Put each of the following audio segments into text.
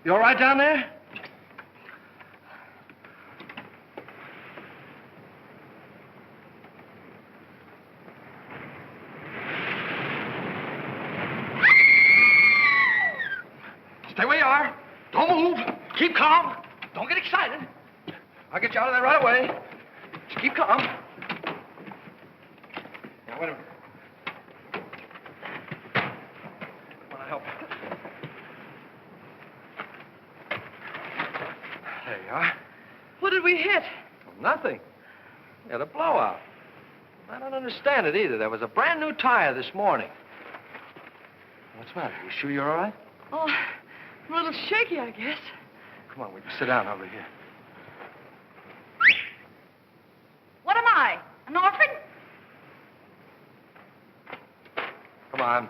You all right down there? Stay where you are. Don't move. Keep calm. Don't get excited. I'll get you out of there right away. Just keep calm. Now, wait a minute. I want to help you. There you are. What did we hit? Well, nothing. We had a blowout. I don't understand it either. There was a brand new tire this morning. What's the matter? You sure you're all right? Oh, I'm a little shaky, I guess. Come on, we can sit down over here. What am I? An orphan? Come on.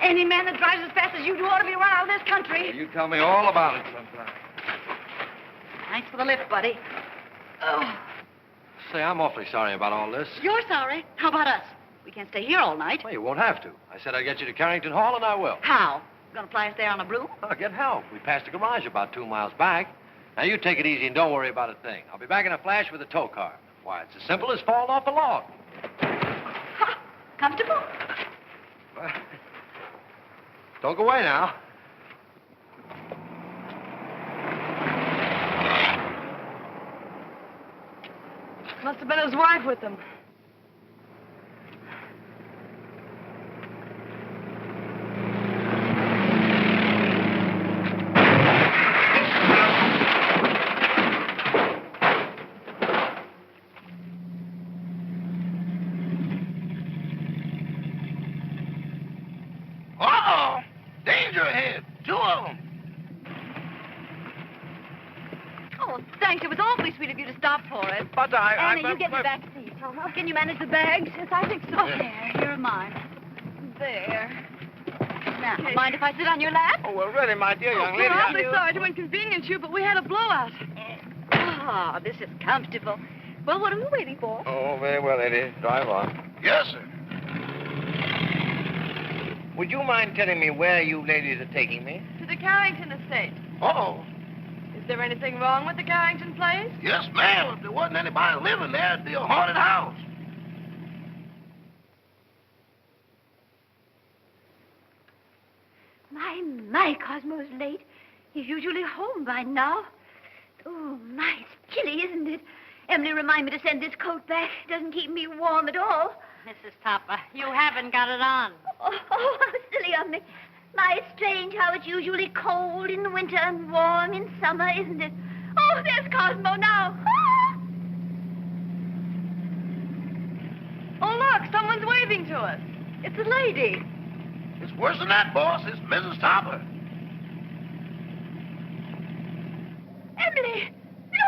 Any man that drives as fast as you do ought to be run out of this country. You tell me all about it sometime. Thanks for the lift, buddy. Oh. Say, I'm awfully sorry about all this. You're sorry. How about us? We can't stay here all night. Well, you won't have to. I said I'd get you to Carrington Hall, and I will. How? You gonna fly us there on a broom? I'll get help. We passed the garage about 2 miles back. Now, you take it easy and don't worry about a thing. I'll be back in a flash with a tow car. Why, it's as simple as falling off a log. Ha! Comfortable? Well, don't go away now. Must have been his wife with him. Uh-oh! Danger ahead. 2 of them. Oh, thanks. It was awfully sweet of you to stop for us. But Anna, you get me back seat. Can you manage the bags? Yes, I think so. There, here are mine. There. Now, mind if I sit on your lap? Oh, well, really, my dear young lady. We're awfully sorry to inconvenience you, but we had a blowout. Ah, this is comfortable. Well, what are we waiting for? Oh, very well, lady. Drive on. Yes, sir. Would you mind telling me where you ladies are taking me? To the Carrington estate. Uh-oh. Is there anything wrong with the Carrington place? Yes, ma'am. If there wasn't anybody living there, it'd be a haunted house. My, Cosmo's late. He's usually home by now. Oh, my, it's chilly, isn't it? Emily, remind me to send this coat back. It doesn't keep me warm at all. Mrs. Topper, you haven't got it on. Oh, how silly of me. My, it's strange how it's usually cold in the winter and warm in summer, isn't it? Oh, there's Cosmo now. Ah! Oh, look, someone's waving to us. It's a lady. It's worse than that, boss. It's Mrs. Topper. Emily,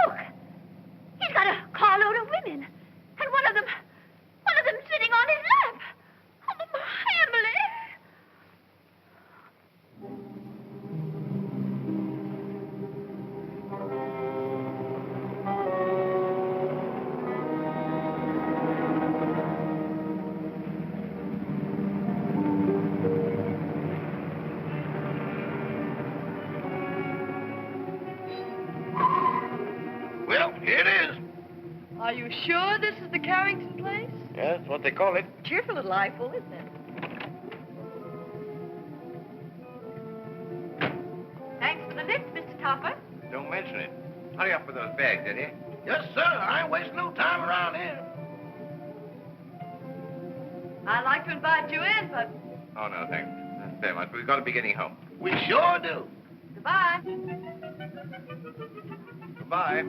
look. He's got a carload of women. And one of them sitting on his lap. Oh, Emily. Well, here it is. Are you sure this is the Carrington place? Yeah, that's what they call it. Cheerful little eyeful, isn't it? Thanks for the lift, Mr. Topper. Don't mention it. Hurry up with those bags, Eddie. Yes, sir. I ain't wasting no time around here. I'd like to invite you in, but Oh, no, thanks. That's very much. We've got to be getting home. We sure do. goodbye. Goodbye.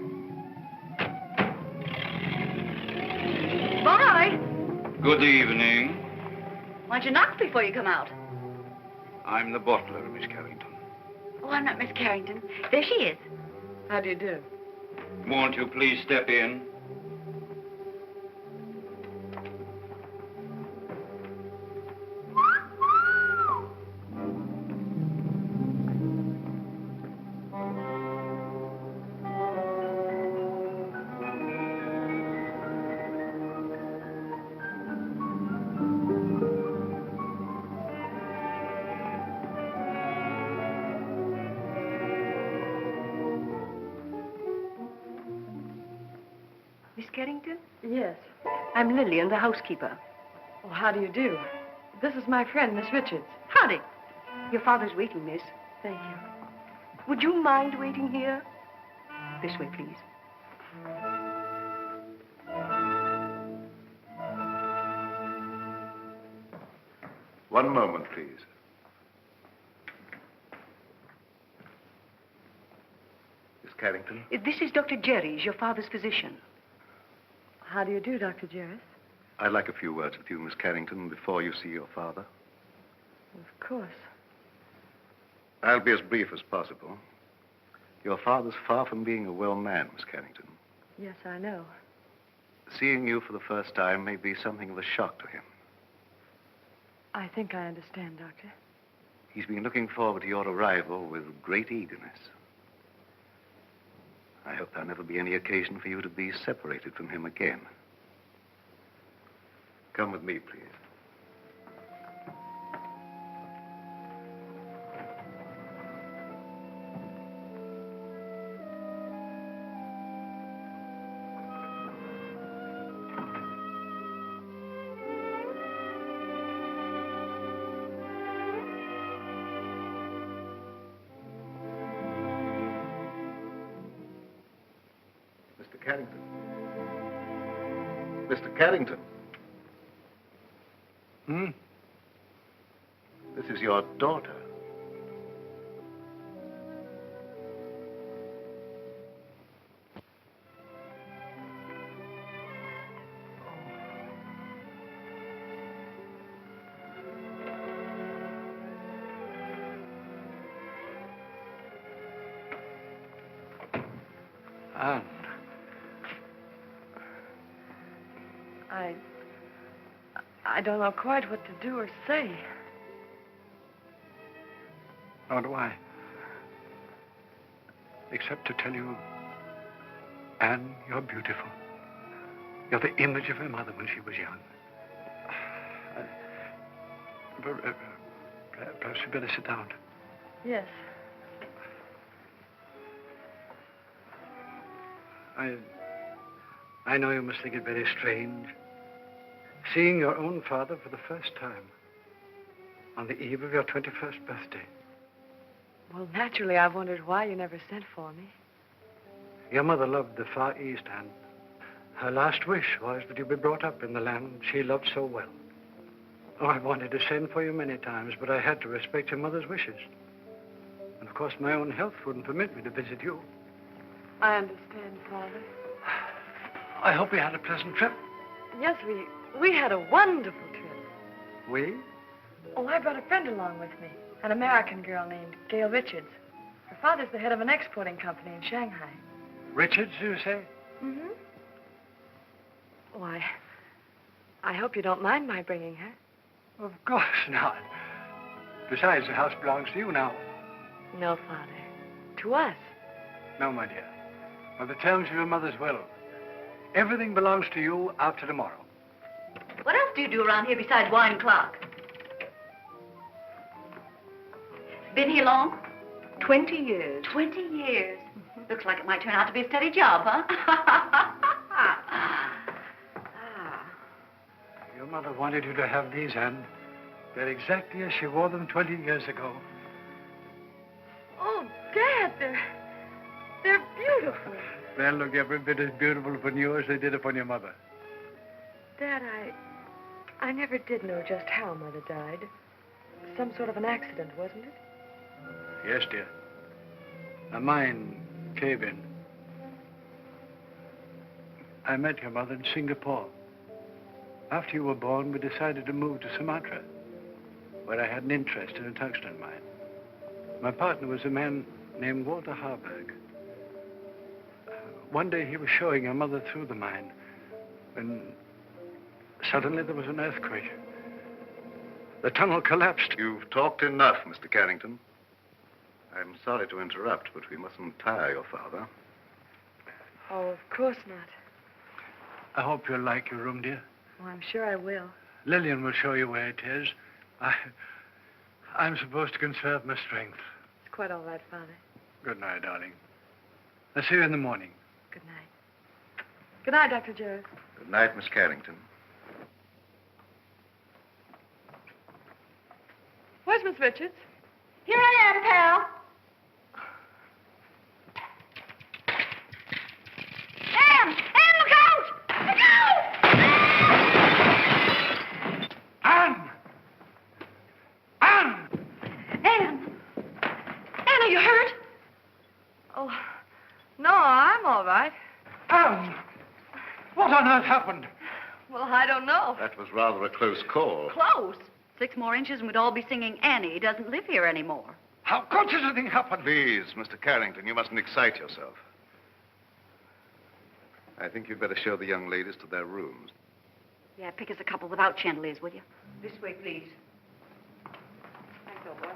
Bye. Good evening. Why don't you knock before you come out? I'm the butler, Miss Carrington. Oh, I'm not Miss Carrington. There she is. How do you do? Won't you please step in? Carrington? Yes. I'm Lillian, the housekeeper. Oh, how do you do? This is my friend, Miss Richards. Howdy. Your father's waiting, miss. Thank you. Would you mind waiting here? This way, please. One moment, please. Miss Carrington? This is Dr. Jerry's, your father's physician. How do you do, Dr. Jarrett? I'd like a few words with you, Miss Carrington, before you see your father. Of course. I'll be as brief as possible. Your father's far from being a well man, Miss Carrington. Yes, I know. Seeing you for the first time may be something of a shock to him. I think I understand, Doctor. He's been looking forward to your arrival with great eagerness. I hope there'll never be any occasion for you to be separated from him again. Come with me, please. Mr. Carrington. Mr. Carrington. This is your daughter. Anne. I don't know quite what to do or say. Nor do I. Except to tell you, Anne, you're beautiful. You're the image of her mother when she was young. Perhaps you'd better sit down. Yes. I know you must think it very strange, seeing your own father for the first time on the eve of your 21st birthday. Well, naturally, I've wondered why you never sent for me. Your mother loved the Far East, and her last wish was that you be brought up in the land she loved so well. Oh, I've wanted to send for you many times, but I had to respect your mother's wishes. And, of course, my own health wouldn't permit me to visit you. I understand, Father. I hope you had a pleasant trip. Yes, we had a wonderful trip. We? Oh, I brought a friend along with me, an American girl named Gail Richards. Her father's the head of an exporting company in Shanghai. Richards, you say? Mm-hmm. Why, I hope you don't mind my bringing her. Of course not. Besides, the house belongs to you now. No, Father. To us. No, my dear. By the terms of your mother's will, everything belongs to you after tomorrow. What else do you do around here besides wine clock? Been here long? 20 years. 20 years. Looks like it might turn out to be a steady job, huh? Your mother wanted you to have these, Anne. They're exactly as she wore them 20 years ago. Oh, Dad, they're beautiful. They'll look every bit as beautiful upon you as they did upon your mother. Dad, I never did know just how Mother died. Some sort of an accident, wasn't it? Yes, dear. A mine cave-in. I met your mother in Singapore. After you were born, we decided to move to Sumatra, where I had an interest in a tungsten mine. My partner was a man named Walter Harburg. One day he was showing your mother through the mine when suddenly there was an earthquake. The tunnel collapsed. You've talked enough, Mr. Carrington. I'm sorry to interrupt, but we mustn't tire your father. Oh, of course not. I hope you'll like your room, dear. Oh, I'm sure I will. Lillian will show you where it is. I'm supposed to conserve my strength. It's quite all right, Father. Good night, darling. I'll see you in the morning. Good night. Good night, Dr. Jones. Good night, Miss Carrington. Where's Miss Richards? Here I am, pal. Anne! Anne, look out! Look out! Anne! Anne! Anne! Anne, are you hurt? Oh, no, I'm all right. Anne! What on earth happened? Well, I don't know. That was rather a close call. Close. 6 more inches and we'd all be singing Annie. He doesn't live here anymore. How could such a thing happen? Please, Mr. Carrington, you mustn't excite yourself. I think you'd better show the young ladies to their rooms. Yeah, pick us a couple without chandeliers, will you? This way, please. Thanks, old boy.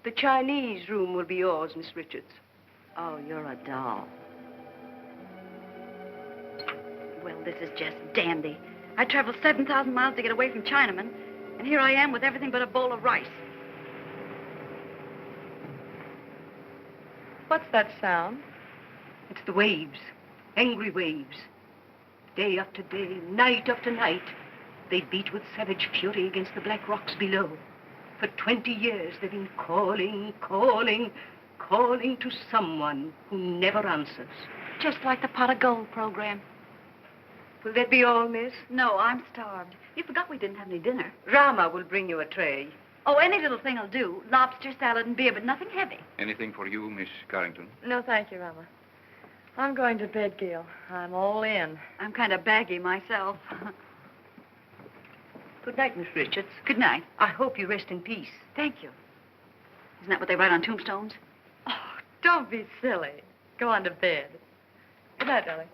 The Chinese room will be yours, Miss Richards. Oh, you're a doll. Well, this is just dandy. I traveled 7,000 miles to get away from Chinamen, and here I am with everything but a bowl of rice. What's that sound? It's the waves, angry waves. Day after day, night after night, they beat with savage fury against the black rocks below. For 20 years, they've been calling, calling, calling to someone who never answers. Just like the pot of gold program. Will that be all, miss? No, I'm starved. You forgot we didn't have any dinner. Rama will bring you a tray. Oh, any little thing will do. Lobster, salad, and beer, but nothing heavy. Anything for you, Miss Carrington? No, thank you, Rama. I'm going to bed, Gail. I'm all in. I'm kind of baggy myself. Good night, Miss Richards. Good night. I hope you rest in peace. Thank you. Isn't that what they write on tombstones? Oh, don't be silly. Go on to bed. Good night, darling.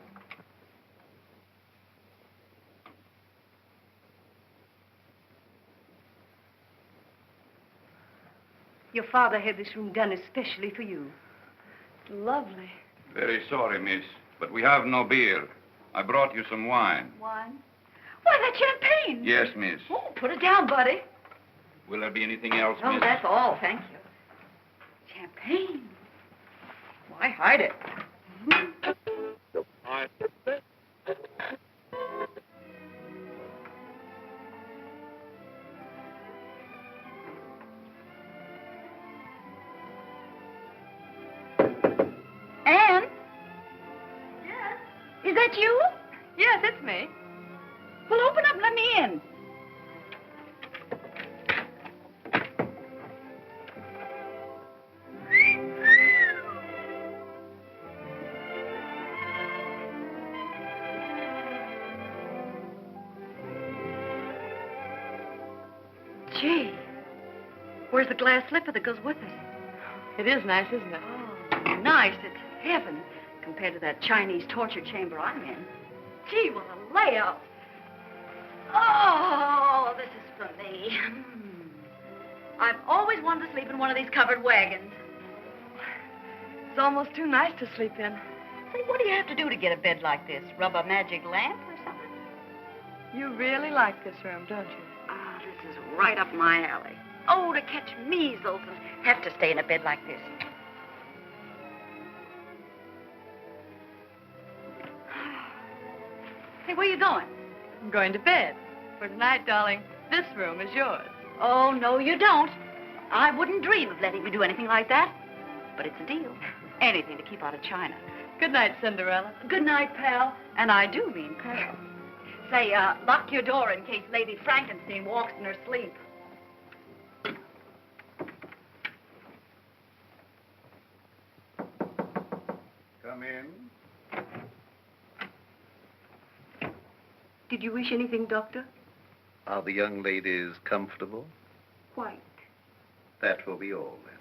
Your father had this room done especially for you. Lovely. Very sorry, miss, but we have no beer. I brought you some wine. Wine? Why, that's champagne. Yes, miss. Oh, put it down, buddy. Will there be anything else, Oh, miss? that's all, thank you. Champagne. Why hide it? Anne? Yes? Is that you? Yes, it's me. Well, open up and let me in. Gee, where's the glass slipper that goes with it? It is nice, isn't it? Oh, nice. It's heaven compared to that Chinese torture chamber I'm in. Gee, what a layout. Oh, this is for me. I've always wanted to sleep in one of these covered wagons. It's almost too nice to sleep in. Say, what do you have to do to get a bed like this? Rub a magic lamp or something? You really like this room, don't you? Ah, this is right up my alley. Oh, to catch measles and have to stay in a bed like this. Hey, where you going? I'm going to bed. For tonight, darling, this room is yours. Oh, no, you don't. I wouldn't dream of letting you do anything like that. But it's a deal. Anything to keep out of China. Good night, Cinderella. Good night, pal. And I do mean pal. Say, lock your door in case Lady Frankenstein walks in her sleep. Come in. Did you wish anything, Doctor? Are the young ladies comfortable? Quite. That will be all, then.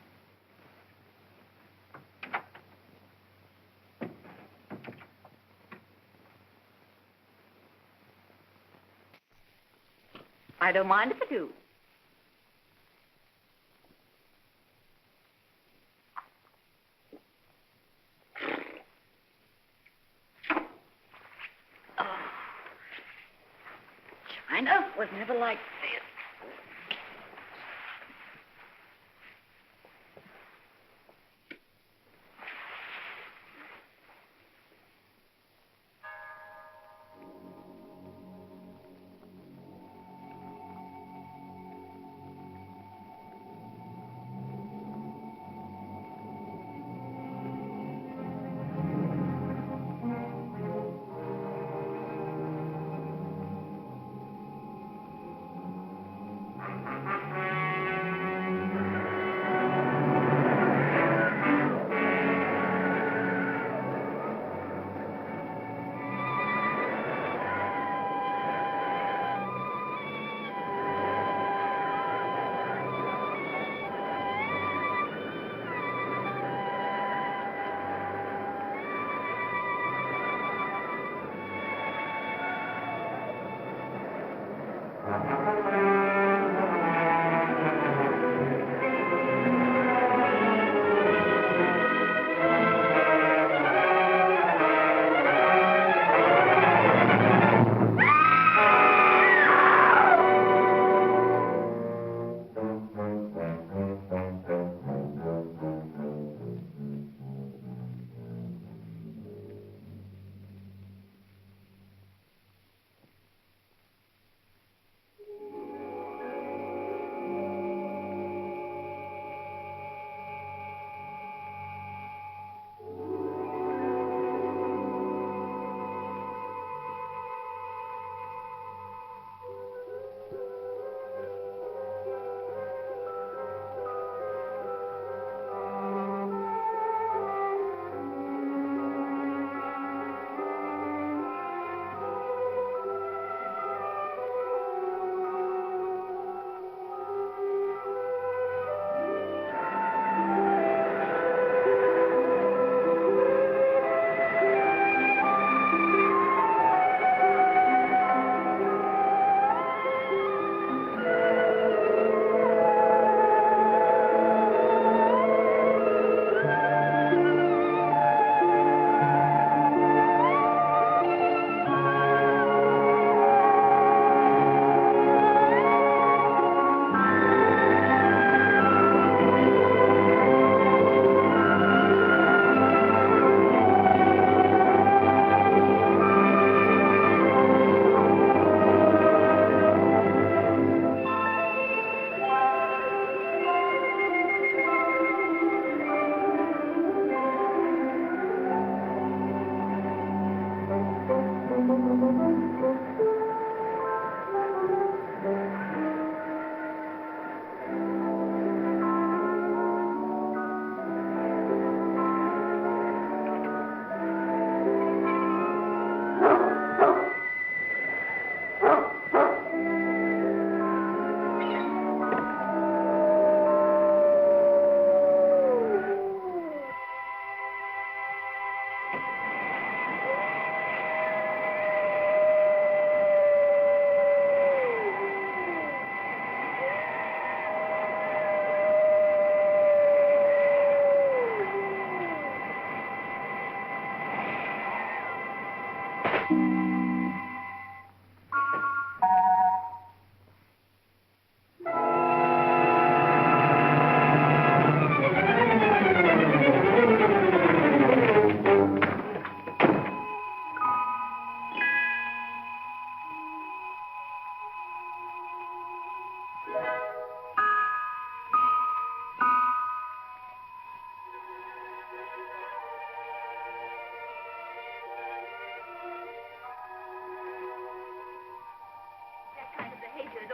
I don't mind if I do. China was never like this.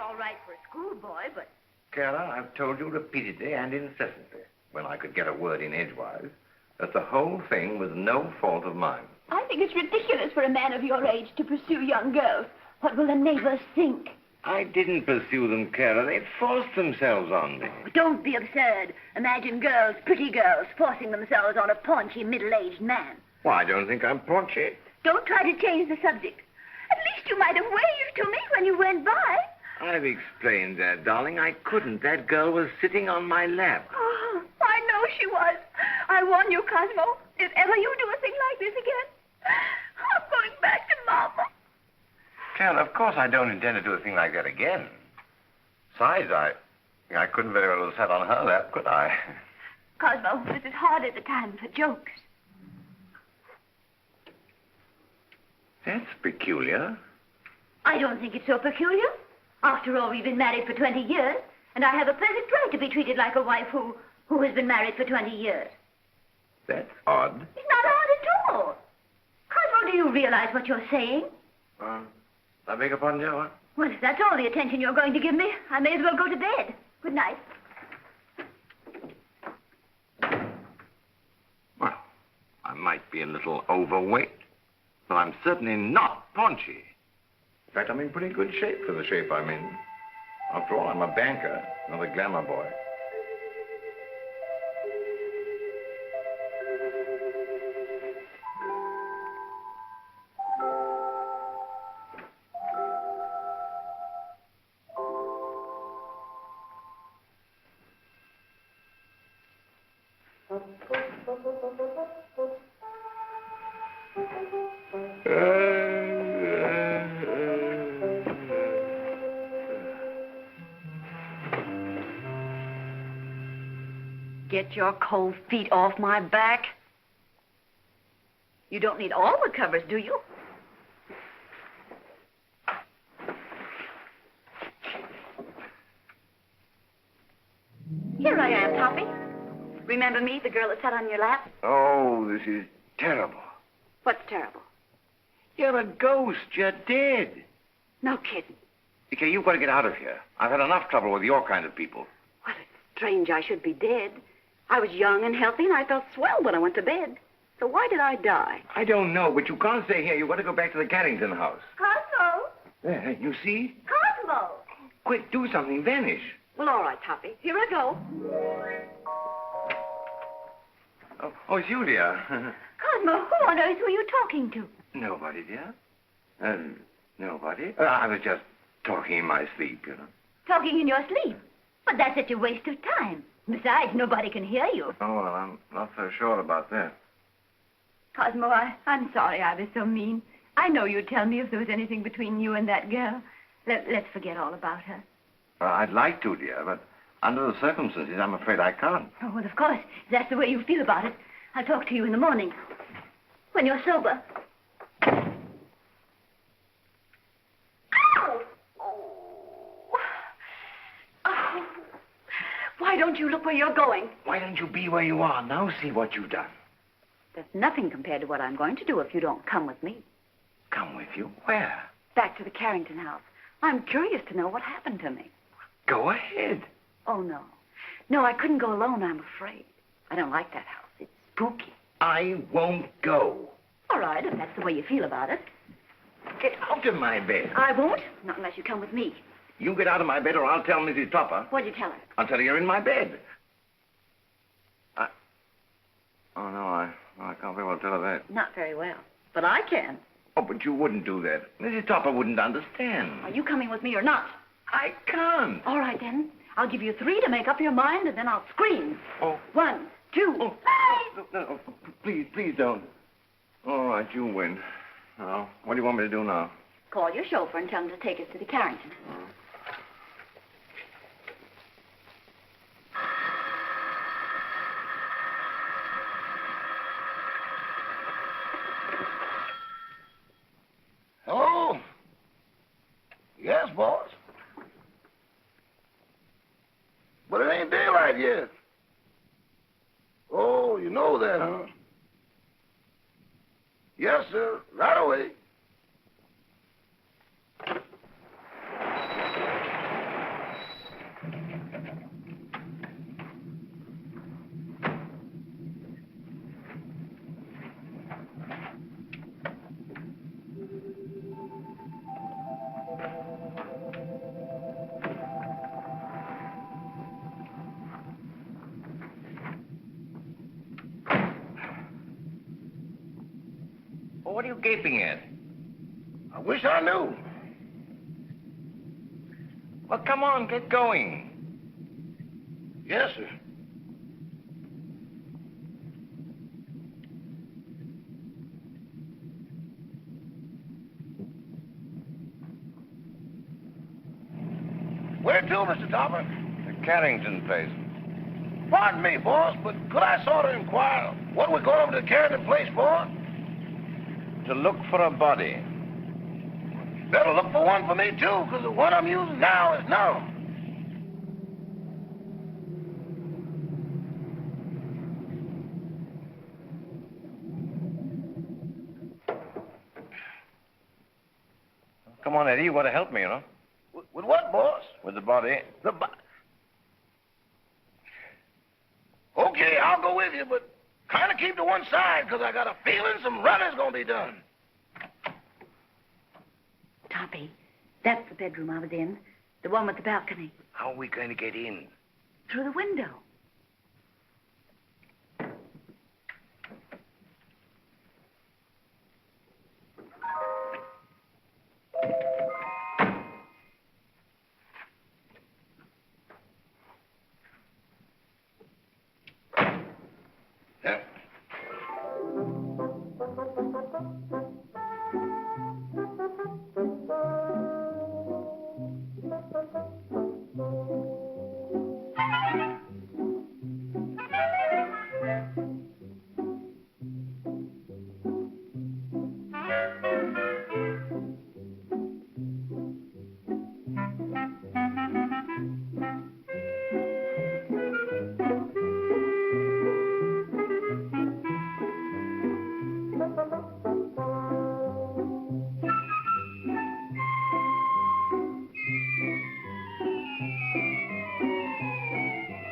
All right for a schoolboy, but... Carole, I've told you repeatedly and incessantly, when I could get a word in edgewise, that the whole thing was no fault of mine. I think it's ridiculous for a man of your age to pursue young girls. What will the neighbors think? I didn't pursue them, Carole. They forced themselves on me. Oh, don't be absurd. Imagine girls, pretty girls, forcing themselves on a paunchy, middle-aged man. Well, I don't think I'm paunchy. Don't try to change the subject. At least you might have waved to me when you went by. I've explained that, darling. I couldn't. That girl was sitting on my lap. Oh, I know she was. I warn you, Cosmo, if ever you do a thing like this again, I'm going back to Mama. Joan, of course I don't intend to do a thing like that again. Besides, I couldn't very well have sat on her lap, could I? Cosmo, this is hardly the time for jokes. That's peculiar. I don't think it's so peculiar. After all, we've been married for 20 years, and I have a perfect right to be treated like a wife who has been married for 20 years. That's odd. It's not odd at all. Cosmo, do you realize what you're saying? I beg your pardon, Joan? Well, if that's all the attention you're going to give me, I may as well go to bed. Good night. Well, I might be a little overweight, but I'm certainly not paunchy. In fact, I'm in pretty good shape for the shape I'm in. After all, I'm a banker, not a glamour boy. Get your cold feet off my back. You don't need all the covers, do you? Here I am, Toppy. Remember me, the girl that sat on your lap? Oh, this is terrible. What's terrible? You're a ghost. You're dead. No kidding. Okay, you've got to get out of here. I've had enough trouble with your kind of people. Well, it's strange I should be dead. I was young and healthy, and I felt swell when I went to bed. So why did I die? I don't know, but you can't stay here. You've got to go back to the Carrington house. Cosmo! There, you see? Cosmo! Quick, do something. Vanish. Well, all right, Toppy. Here I go. Oh, it's you, dear. Cosmo, who on earth were you talking to? Nobody, dear. Nobody. I was just talking in my sleep, you know. Talking in your sleep? But that's such a waste of time. Besides, nobody can hear you. Oh, well, I'm not so sure about that. Cosmo, I'm sorry I was so mean. I know you'd tell me if there was anything between you and that girl. Let's forget all about her. I'd like to, dear, but under the circumstances, I'm afraid I can't. Oh, well, of course. If that's the way you feel about it, I'll talk to you in the morning. When you're sober. Ow! Oh. Why don't you look where you're going? Why don't you be where you are? Now see what you've done. There's nothing compared to what I'm going to do if you don't come with me. Come with you? Where? Back to the Carrington house. I'm curious to know what happened to me. Go ahead. Oh, no. No, I couldn't go alone, I'm afraid. I don't like that house. It's spooky. I won't go. All right, if that's the way you feel about it. Get out of my bed. I won't, not unless you come with me. You get out of my bed or I'll tell Mrs. Topper. What'd you tell her? I'll tell her you're in my bed. Oh, no, I can't very well tell her that. Not very well. But I can. Oh, but you wouldn't do that. Mrs. Topper wouldn't understand. Are you coming with me or not? I can't. All right, then. I'll give you 3 to make up your mind, and then I'll scream. Oh. 1, 2. Oh, no, please don't. All right, you win. Now, what do you want me to do now? Call your chauffeur and tell him to take us to the Carrington. Hello? Yes, boss. But it ain't daylight yet. Oh, you know that, huh? Yes, sir. Right away. Oh, what are you gaping at? I wish I knew. Well, come on, get going. Yes, sir. Where to, Mr. Topper? The Carrington place. Pardon me, boss, but could I sort of inquire what we're going over to the Carrington place for? To look for a body. Better look for one for me, too, because the one I'm using now is numb. Come on, Eddie, you got to help me, you know. With what, boss? With the body. Okay, I'll go with you, but kind of keep to one side, because I got a feeling some running's going to be done. Toppy, that's the bedroom I was in. The one with the balcony. How are we going to get in? Through the window. Yeah.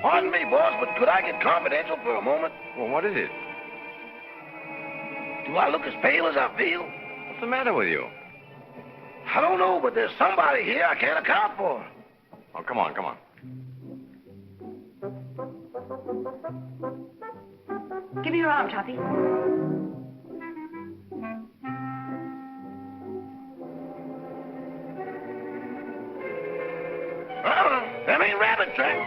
Pardon me, boss, but could I get confidential for a moment? Well, what is it? Do I look as pale as I feel? What's the matter with you? I don't know, but there's somebody here I can't account for. Oh, come on, come on. Give me your arm, Toppy. Them ain't rabbit tracks.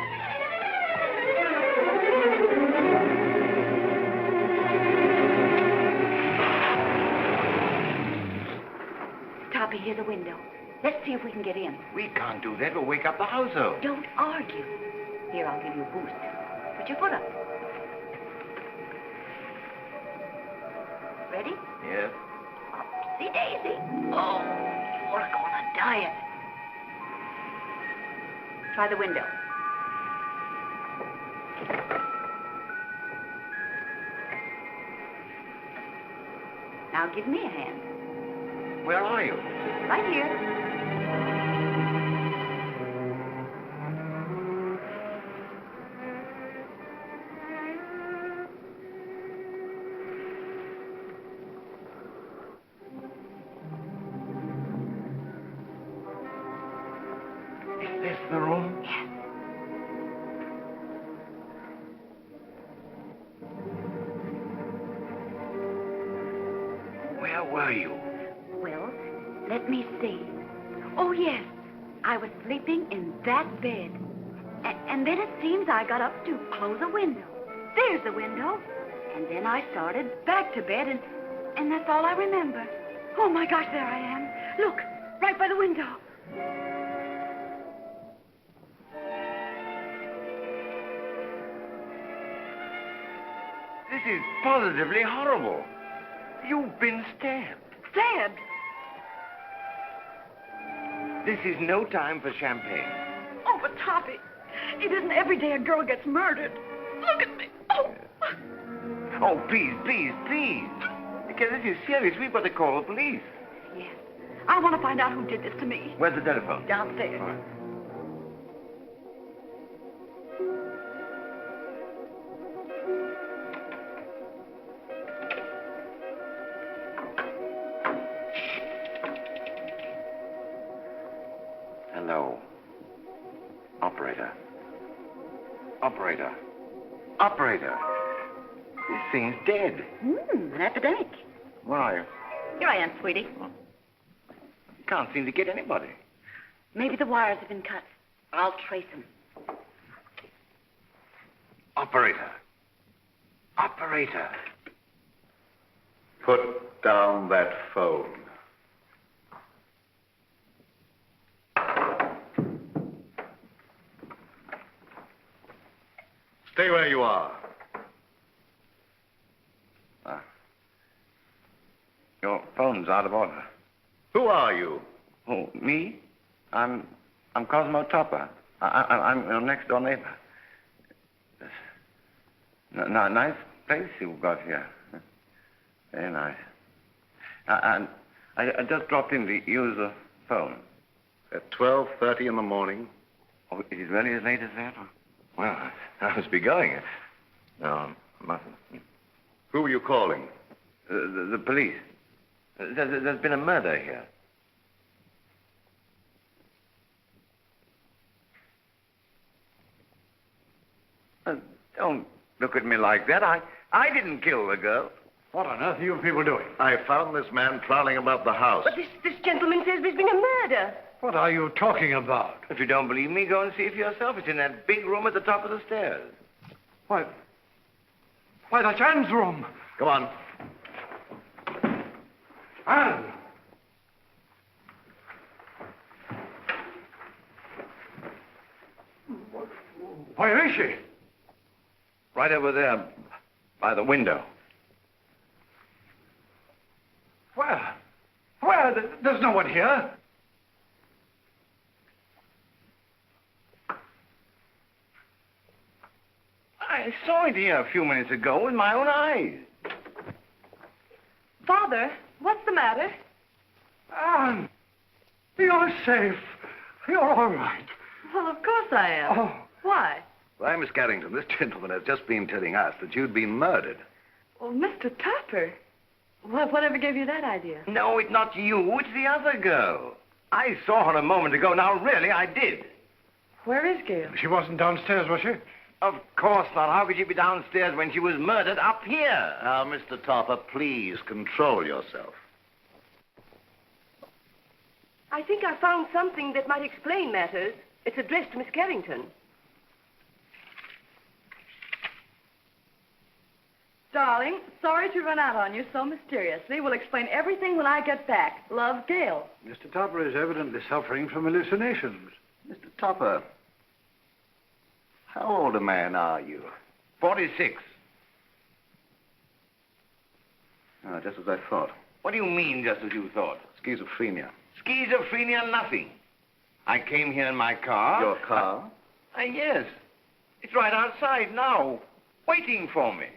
Toppy, here's a window. Let's see if we can get in. We can't do that. We'll wake up the household. Don't argue. Here, I'll give you a boost. Put your foot up. Ready? Yes. Upsy daisy. Oh, you're going on a diet. Try the window. Now give me a hand. Where are you? Right here. Is this the room? Yes. Where were you? Well, let me see. Oh, yes. I was sleeping in that bed. And then it seems I got up to close a window. There's the window. And then I started back to bed, and that's all I remember. Oh, my gosh, there I am. Look, right by the window. This is positively horrible. You've been stabbed. Stabbed? This is no time for champagne. Oh, but Toppy, it isn't every day a girl gets murdered. Look at me. Oh. Oh, please, please, please. Because this is serious. We've got to call the police. Yes. I want to find out who did this to me. Where's the telephone? Downstairs. All right. Hello. Operator. Operator. Operator. This thing's dead. An epidemic. Where are you? Here I am, sweetie. Can't seem to get anybody. Maybe the wires have been cut. I'll trace them. Operator. Operator. Put down that phone. Stay where you are. Your phone's out of order. Who are you? Oh, me? I'm Cosmo Topper. I'm your next door neighbor. Nice place you've got here. Very nice. And I just dropped in to use the phone. At 12:30 in the morning? Oh, is it really as late as that? Well, I must be going. No, mustn't. Who were you calling? The police. There's been a murder here. Don't look at me like that. I didn't kill the girl. What on earth are you people doing? I found this man prowling about the house. But this gentleman says there's been a murder. What are you talking about? If you don't believe me, go and see for yourself. It's in that big room at the top of the stairs. Why, that's Anne's room. Come on. Anne! Where is she? Right over there, by the window. Where? There's no one here. I saw it here a few minutes ago with my own eyes. Father, what's the matter? Anne, you're safe. You're all right. Well, of course I am. Oh. Why? Why, Miss Carrington, this gentleman has just been telling us that you'd been murdered. Oh, Mr. Topper. Whatever gave you that idea? No, it's not you. It's the other girl. I saw her a moment ago. Now, really, I did. Where is Gail? She wasn't downstairs, was she? Of course not. How could she be downstairs when she was murdered up here? Now, Mr. Topper, please control yourself. I think I found something that might explain matters. It's addressed to Miss Carrington. Darling, sorry to run out on you so mysteriously. We'll explain everything when I get back. Love, Gail. Mr. Topper is evidently suffering from hallucinations. Mr. Topper, how old a man are you? 46. Just as I thought. What do you mean, just as you thought? Schizophrenia. Schizophrenia, nothing. I came here in my car. Your car? Yes. It's right outside now, waiting for me.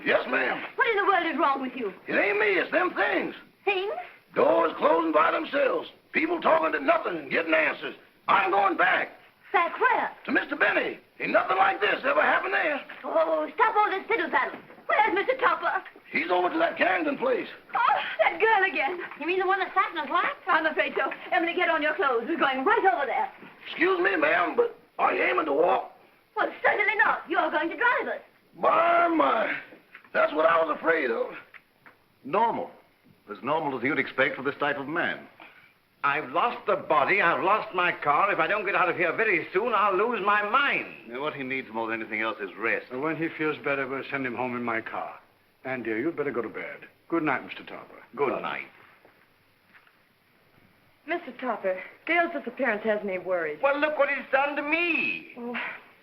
Yes, ma'am. What in the world is wrong with you? It ain't me, it's them things. Things? Doors closing by themselves. People talking to nothing and getting answers. I'm going back. Back where? To Mr. Benny. Ain't nothing like this ever happened there. Oh, stop all this fiddle-faddle. Where's Mr. Topper? He's over to that Carrington place. Oh, that girl again. You mean the one that sat in his lap? I'm afraid so. Emily, get on your clothes. We're going right over there. Excuse me, ma'am, but are you aiming to walk? Well, certainly not. You're going to drive us. My. That's what I was afraid of. Normal. As normal as you'd expect for this type of man. I've lost the body. I've lost my car. If I don't get out of here very soon, I'll lose my mind. What he needs more than anything else is rest. And when he feels better, we'll send him home in my car. And, dear, you'd better go to bed. Good night, Mr. Topper. Good night. Mr. Topper, Gail's disappearance has me worried. Well, look what it's done to me. Oh,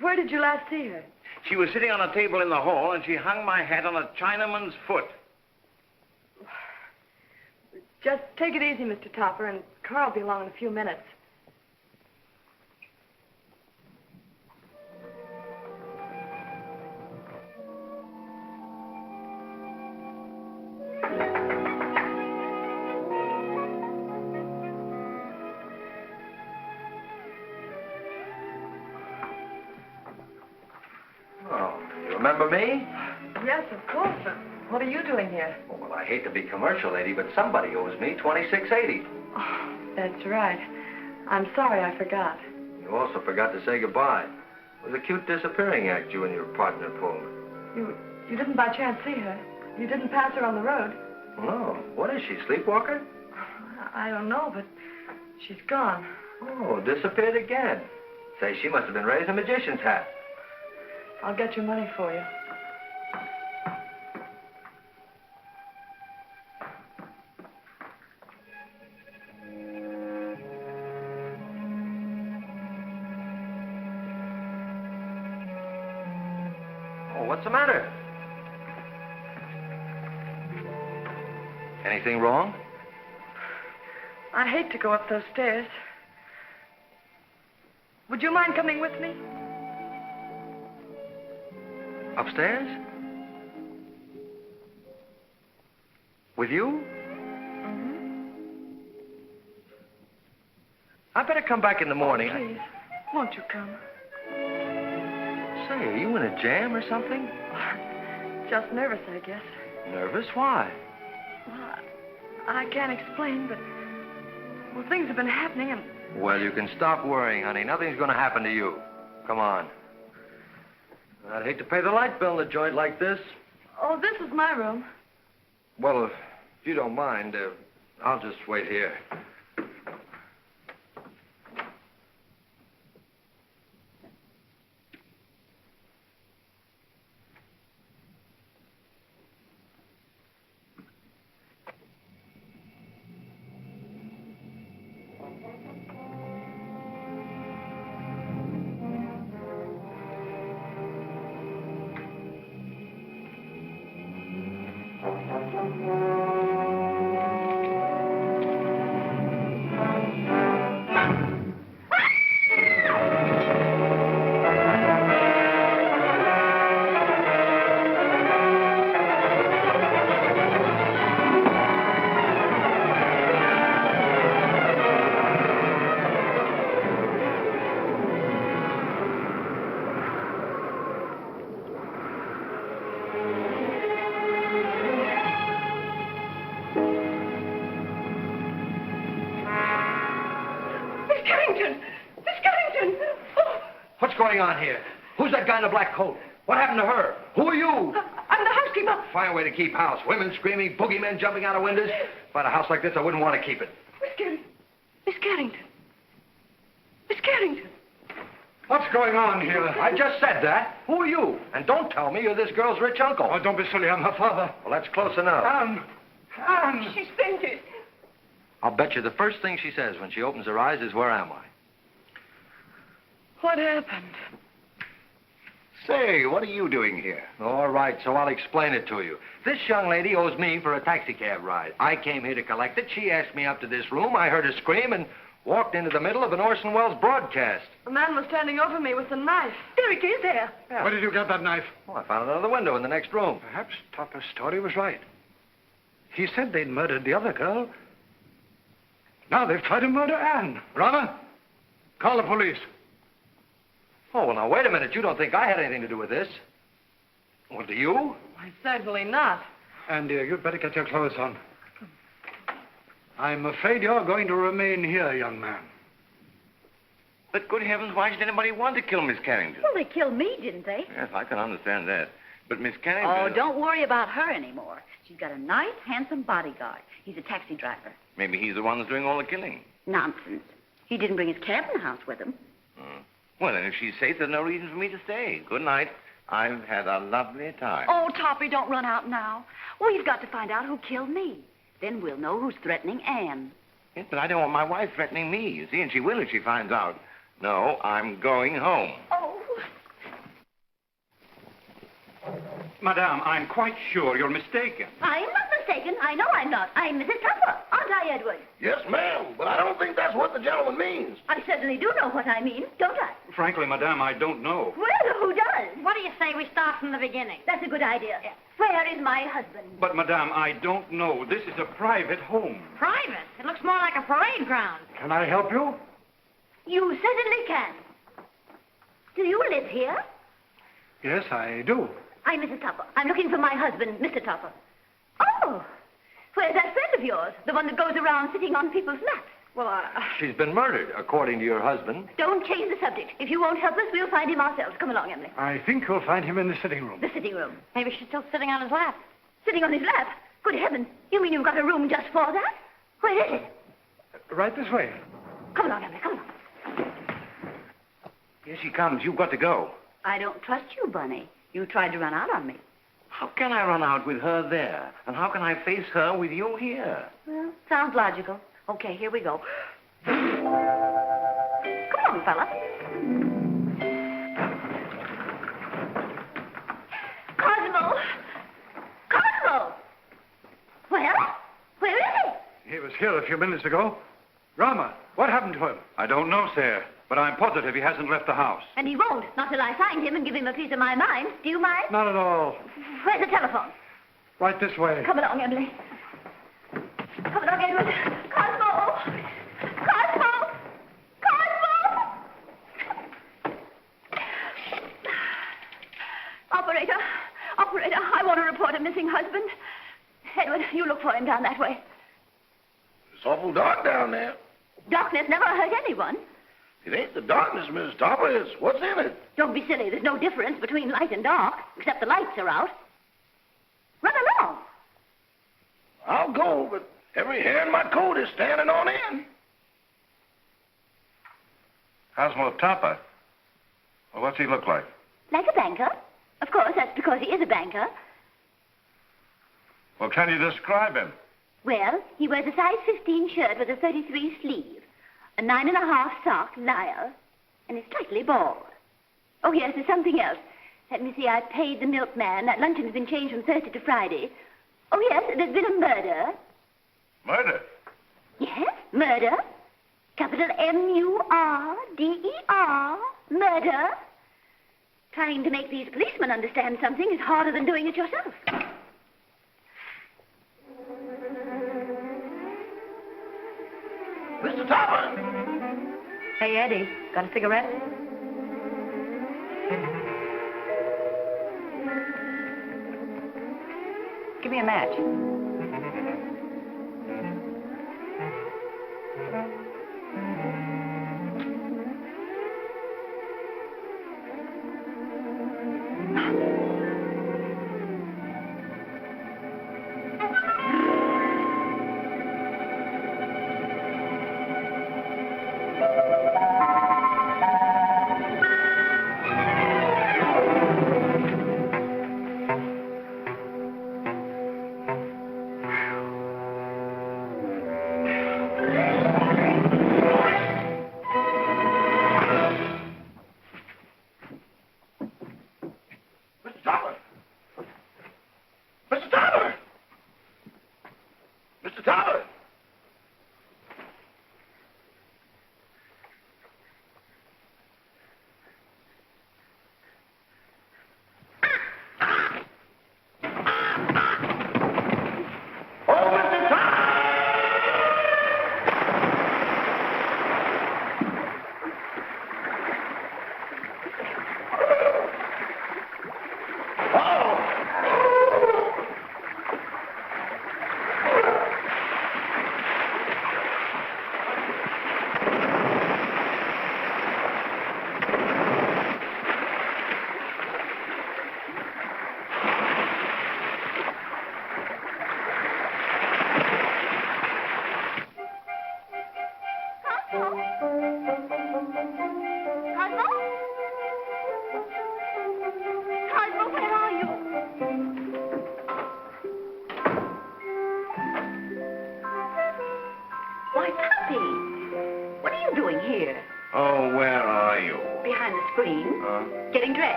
where did you last see her? She was sitting on a table in the hall, and she hung my hat on a Chinaman's foot. Just take it easy, Mr. Topper, and Carl will be along in a few minutes. Oh, you remember me? Yes, of course. What are you doing here? Oh, well, I hate to be commercial, lady, but somebody owes me $26.80. Oh, that's right. I'm sorry I forgot. You also forgot to say goodbye. It was a cute disappearing act you and your partner pulled. You didn't by chance see her? You didn't pass her on the road? No. What is she, sleepwalker? I don't know, but she's gone. Oh, disappeared again. Say, she must have been raised in a magician's hat. I'll get your money for you. Oh, what's the matter? Anything wrong? I hate to go up those stairs. Would you mind coming with me? Upstairs? With you? Mm-hmm. I better come back in the morning. Oh, please, won't you come? Say, are you in a jam or something? Just nervous, I guess. Nervous? Why? Well, I can't explain, but... Well, things have been happening and... Well, you can stop worrying, honey. Nothing's going to happen to you. Come on. I'd hate to pay the light bill in a joint like this. Oh, this is my room. Well, if you don't mind, I'll just wait here. What's going on here? Who's that guy in the black coat? What happened to her? Who are you? I'm the housekeeper. Fine way to keep house. Women screaming, boogeymen jumping out of windows. If I had a house like this, I wouldn't want to keep it. Miss Carrington. Miss Carrington. What's going on here? I just said that. Who are you? And don't tell me you're this girl's rich uncle. Oh, don't be silly. I'm her father. Well, that's close enough. Anne! She's fainted. I'll bet you the first thing she says when she opens her eyes is, "Where am I?" What happened? Say, what are you doing here? All right, so I'll explain it to you. This young lady owes me for a taxicab ride. I came here to collect it. She asked me up to this room. I heard her scream and walked into the middle of an Orson Welles broadcast. A man was standing over me with a knife. There it is, there. Yeah. Where did you get that knife? Well, I found it under the window in the next room. Perhaps Topper's story was right. He said they'd murdered the other girl. Now they've tried to murder Anne. Rama, call the police. Oh, well, now, wait a minute. You don't think I had anything to do with this? Well, do you? Why, certainly not. Anne, dear, you'd better get your clothes on. I'm afraid you're going to remain here, young man. But good heavens, why should anybody want to kill Miss Carrington? Well, they killed me, didn't they? Yes, I can understand that. But Miss Carrington... Oh, don't worry about her anymore. She's got a nice, handsome bodyguard. He's a taxi driver. Maybe he's the one that's doing all the killing. Nonsense. He didn't bring his cab in the house with him. Well, then, if she's safe, there's no reason for me to stay. Good night. I've had a lovely time. Oh, Toppy, don't run out now. We've got to find out who killed me. Then we'll know who's threatening Anne. Yes, but I don't want my wife threatening me, you see, and she will if she finds out. No, I'm going home. Oh. Madame, I'm quite sure you're mistaken. I'm not mistaken. I know I'm not. I'm Mrs. Tupper, aren't I, Edward? Yes, ma'am, but I don't think that's what the gentleman means. I certainly do know what I mean, don't I? Frankly, Madame, I don't know. Well, who does? What do you say we start from the beginning? That's a good idea. Where is my husband? But, Madame, I don't know. This is a private home. Private? It looks more like a parade ground. Can I help you? You certainly can. Do you live here? Yes, I do. I'm Mrs. Tupper. I'm looking for my husband, Mr. Tupper. Oh, where's that friend of yours? The one that goes around sitting on people's laps? Well, She's been murdered, according to your husband. Don't change the subject. If you won't help us, we'll find him ourselves. Come along, Emily. I think you'll find him in the sitting room. The sitting room. maybe she's still sitting on his lap. Sitting on his lap? Good heavens. You mean you've got a room just for that? Where is it? Right this way. Come along, Emily. Come along. Here she comes. You've got to go. I don't trust you, Bunny. You tried to run out on me. How can I run out with her there? And how can I face her with you here? Well, sounds logical. Okay, here we go. Come on, fella. Cosmo! Cosmo! Well, where is he? He was here a few minutes ago. Rama, what happened to him? I don't know, sir, but I'm positive he hasn't left the house. And he won't, not till I find him and give him a piece of my mind. Do you mind? Not at all. Where's the telephone? Right this way. Come along, Emily. Come along, Edward. Cosmo! Cosmo! Cosmo! Operator, I want to report a missing husband. Edward, you look for him down that way. It's awful dark down there. Darkness never hurt anyone. It ain't the darkness, Mrs. Topper. It's what's in it. Don't be silly. There's no difference between light and dark, except the lights are out. Run along. I'll go, but every hair in my coat is standing on end. Cosmo Topper? Well, what's he look like? Like a banker. Of course, that's because he is a banker. Well, can you describe him? Well, he wears a size 15 shirt with a 33 sleeve, a 9.5 sock lyre, and is slightly bald. Oh, yes, there's something else. Let me see, I paid the milkman. That luncheon has been changed from Thursday to Friday. Oh, yes, there's been a murder. Murder? Yes, murder. Capital M-U-R-D-E-R. Murder. Trying to make these policemen understand something is harder than doing it yourself. Mr. Topper! Hey, Eddie, got a cigarette? Give me a match.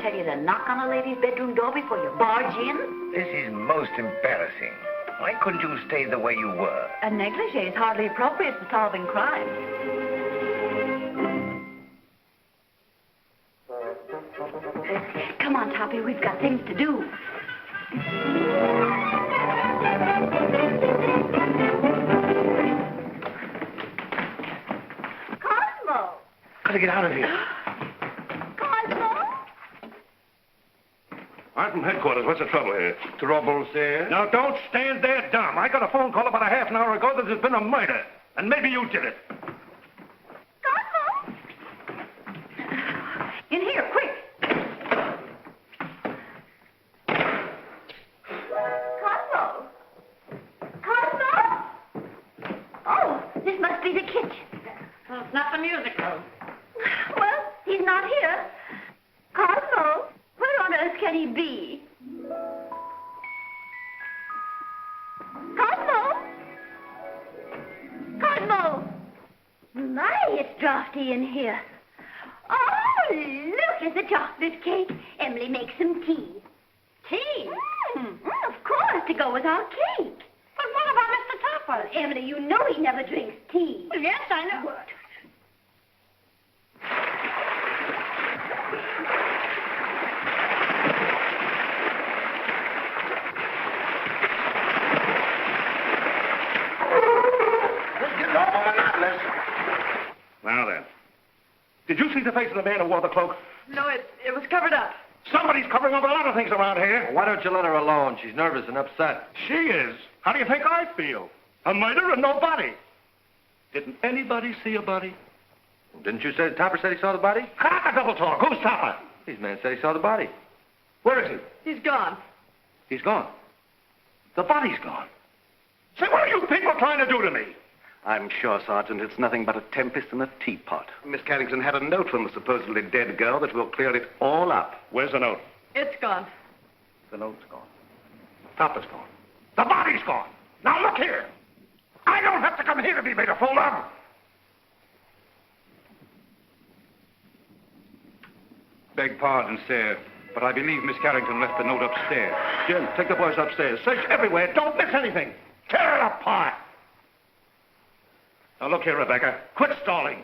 Tell you to knock on a lady's bedroom door before you barge in? This is most embarrassing. Why couldn't you stay the way you were? A negligee is hardly appropriate for solving crime. Come on, Toppy, we've got things to do. Cosmo! Gotta get out of here. I'm from headquarters. What's the trouble here? Trouble, sir? Now, don't stand there dumb. I got a phone call about a half an hour ago that there's been a murder. And maybe you did it. Cosmo! In here, quick! Cosmo! Cosmo! Oh, this must be the kitchen. Well, it's not the music room. Well, he's not here. Cosmo, where on earth can he be? Cosmo! Cosmo! My, it's drafty in here. Oh, look at the chocolate cake. Emily makes some tea. Tea? Of course, to go with our cake. But what about Mr. Topper? Emily, you know he never drinks tea. Well, yes, I know. What? Now then. Did you see the face of the man who wore the cloak? No, it was covered up. Somebody's covering up a lot of things around here. Well, why don't you let her alone? She's nervous and upset. She is. How do you think I feel? A murder and no body. Didn't anybody see a body? Didn't you say Topper said he saw the body? Cock a double talk. Who's Topper? These men said he saw the body. Where is he? He's gone. He's gone. The body's gone. Say, what are you people trying to do to me? I'm sure, Sergeant, it's nothing but a tempest in a teapot. Miss Carrington had a note from the supposedly dead girl that will clear it all up. Where's the note? It's gone. The note's gone. Topper's gone. The body's gone. Now look here. I don't have to come here to be made a fool of. Beg pardon, sir, but I believe Miss Carrington left the note upstairs. Jim, take the boys upstairs. Search everywhere. Don't miss anything. Tear it apart. Now, look here, Rebecca. Quit stalling.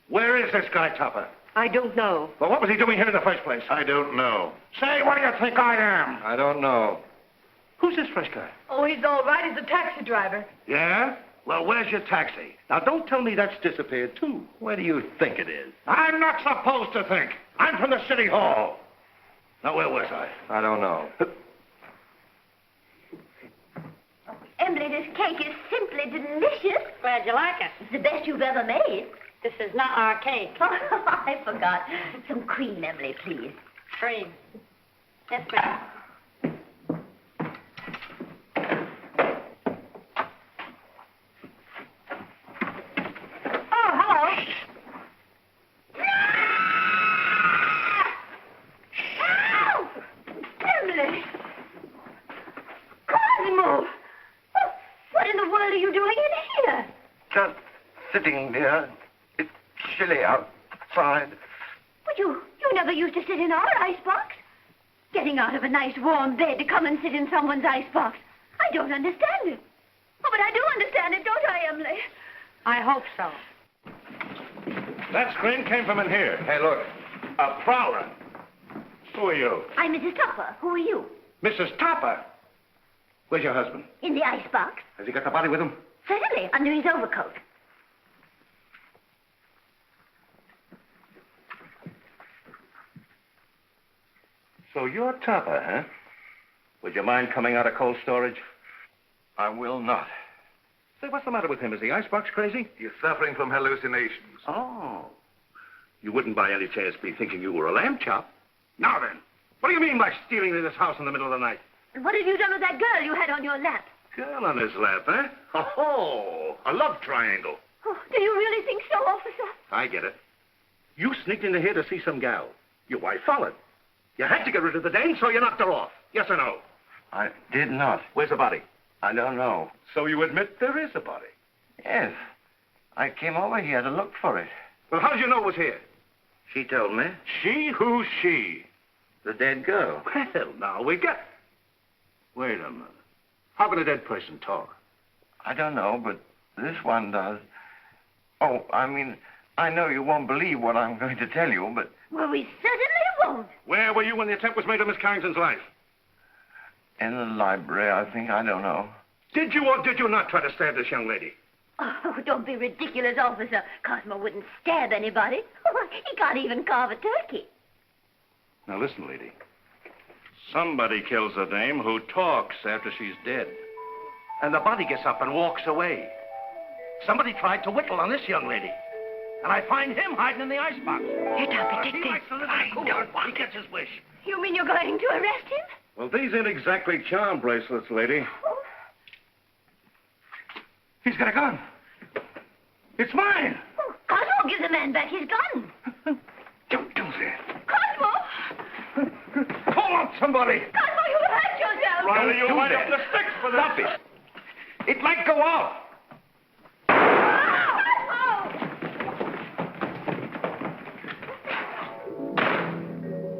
Where is this guy, Topper? I don't know. Well, what was he doing here in the first place? I don't know. Say, what do you think I am? I don't know. Who's this fresh guy? Oh, he's all right. He's a taxi driver. Yeah? Well, where's your taxi? Now, don't tell me that's disappeared, too. Where do you think it is? I'm not supposed to think. I'm from the city hall. Now, where was I? I don't know. Emily, this cake is simply delicious. Glad you like it. It's the best you've ever made. This is not our cake. I forgot. Some cream, Emily, please. Cream. Yes, ma'am. Oh, hello. Help! Emily! Cosmo! What in the world are you doing in here? Just sitting there. It's chilly outside. But you never used to sit in our icebox. Getting out of a nice warm bed to come and sit in someone's icebox. I don't understand it. Oh, but I do understand it, don't I, Emily? I hope so. That scream came from in here. Hey, look. A prowler. Who are you? I'm Mrs. Topper. Who are you? Mrs. Topper. Where's your husband? In the icebox. Has he got the body with him? Certainly, under his overcoat. So you're Topper, huh? Would you mind coming out of cold storage? I will not. Say, what's the matter with him? Is the icebox crazy? He's suffering from hallucinations. Oh. You wouldn't by any chance be thinking you were a lamb chop? Now then, what do you mean by stealing into this house in the middle of the night? And what have you done with that girl you had on your lap? Girl on his lap, eh? Oh, a love triangle. Oh, do you really think so, officer? I get it. You sneaked into here to see some gal. Your wife followed. You had to get rid of the dame, so you knocked her off. Yes or no? I did not. Where's the body? I don't know. So you admit there is a body? Yes. I came over here to look for it. Well, how did you know it was here? She told me. She? Who's she? The dead girl. Well, now we got... Wait a minute. How can a dead person talk? I don't know, but this one does. Oh, I mean, I know you won't believe what I'm going to tell you, but... Well, we certainly won't. Where were you when the attempt was made on Miss Carrington's life? In the library, I think. I don't know. Did you or did you not try to stab this young lady? Oh, don't be ridiculous, officer. Cosmo wouldn't stab anybody. He can't even carve a turkey. Now, listen, lady. Somebody kills a dame who talks after she's dead. And the body gets up and walks away. Somebody tried to whittle on this young lady. And I find him hiding in the icebox. Here, Toppy, take He this. likes to live in a cooler. He gets his wish. You mean you're going to arrest him? Well, these ain't exactly charm bracelets, lady. He's got a gun. It's mine. Oh, Cosmo, give the man back his gun. Don't do that. Cosmo! Call out somebody. Cosmo, you hurt yourself. Riley, you'll do wind that. up the sticks for this. Stop it. It might go off.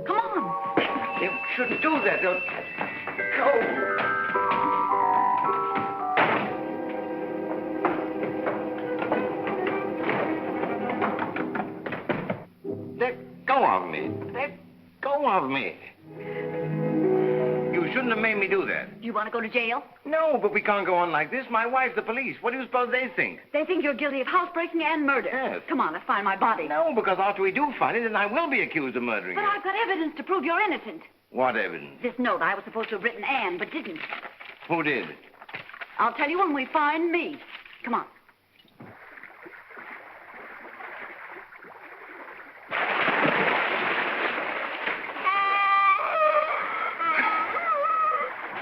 Come on. You shouldn't do that. They'll go. Let go of me. Let go of me. You shouldn't have made me do that. Do you want to go to jail? No, but we can't go on like this. My wife's the police. What do you suppose they think? They think you're guilty of housebreaking and murder. Yes. Come on, let's find my body. No, because after we do find it, then I will be accused of murdering But her. I've got evidence to prove you're innocent. What evidence? This note I was supposed to have written Anne, but didn't. Who did? I'll tell you when we find me. Come on.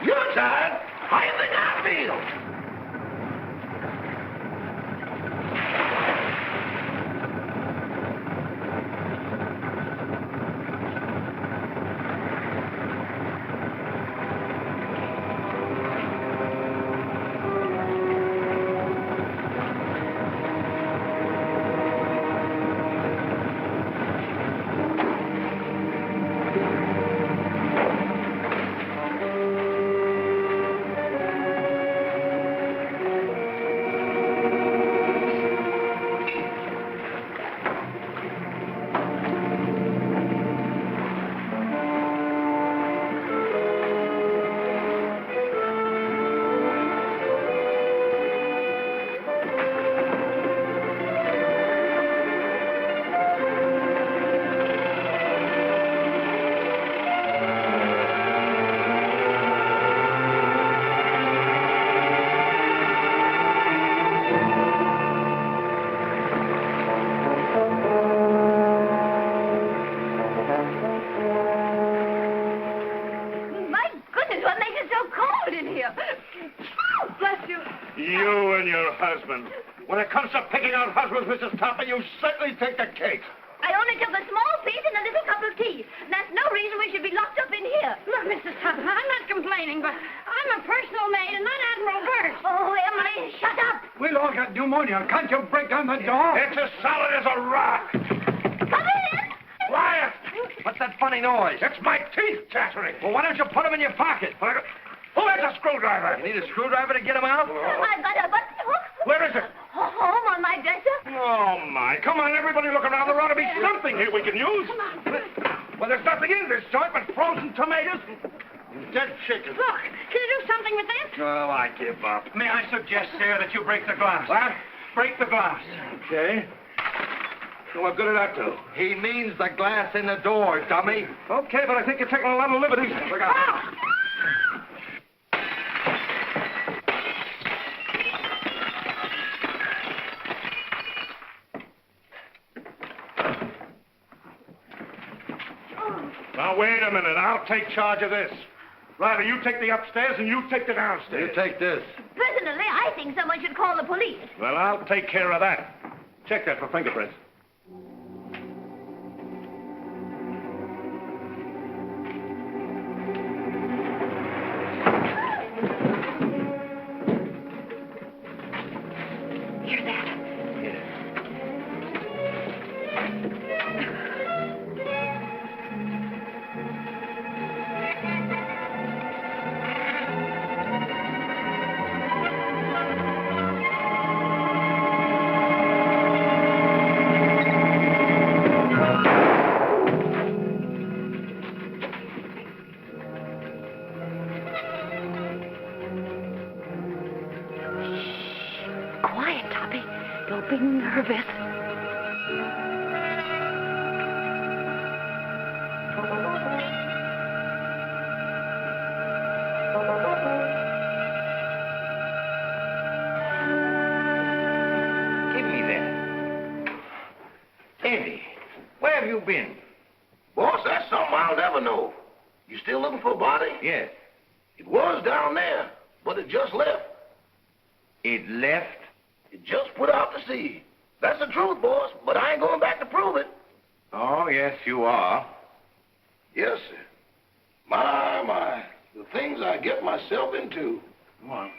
You're tired. I think I feel. My goodness, what makes it so cold in here? Oh, bless you. You and your husband. When it comes to picking out husbands, Mrs. Topper, you certainly take the cake. I only took a small piece and a little cup of tea. That's no reason we should be locked up in here. Look, Mrs. Tupper, I'm not complaining, but I'm a personal maid and not Admiral Burt. Oh, Emily, shut up. We'll all get pneumonia. Can't you break down the door? It's as solid as a rock. Come in. Quiet! What's that funny noise? It's my teeth chattering. Well, why don't you put them in your pocket? Who has a screwdriver? You need a screwdriver to get them out? I've got a button hook. Where is it? Home on my dresser. Oh, my. Come on, everybody look around. There ought to be something here we can use. Well, there's nothing in this joint but frozen tomatoes and dead chicken. Look, can you do something with this? Oh, I give up. May I suggest, sir, that you break the glass? What? Break the glass. Okay. So what good did that do? He means the glass in the door, dummy. Okay, but I think you're taking a lot of liberties. Look out. Now, wait a minute. I'll take charge of this. Riley, you take the upstairs and you take the downstairs. You take this. Personally, I think someone should call the police. Well, I'll take care of that. Check that for fingerprints. Hear that? Quiet, Toppy. Don't be nervous. been? Boss, that's something I'll never know. You still looking for a body? Yes. It was down there, but it just left. It left? It just put out to sea. That's the truth, boss, but I ain't going back to prove it. Oh, yes, you are. Yes, sir. My, the things I get myself into. Come on.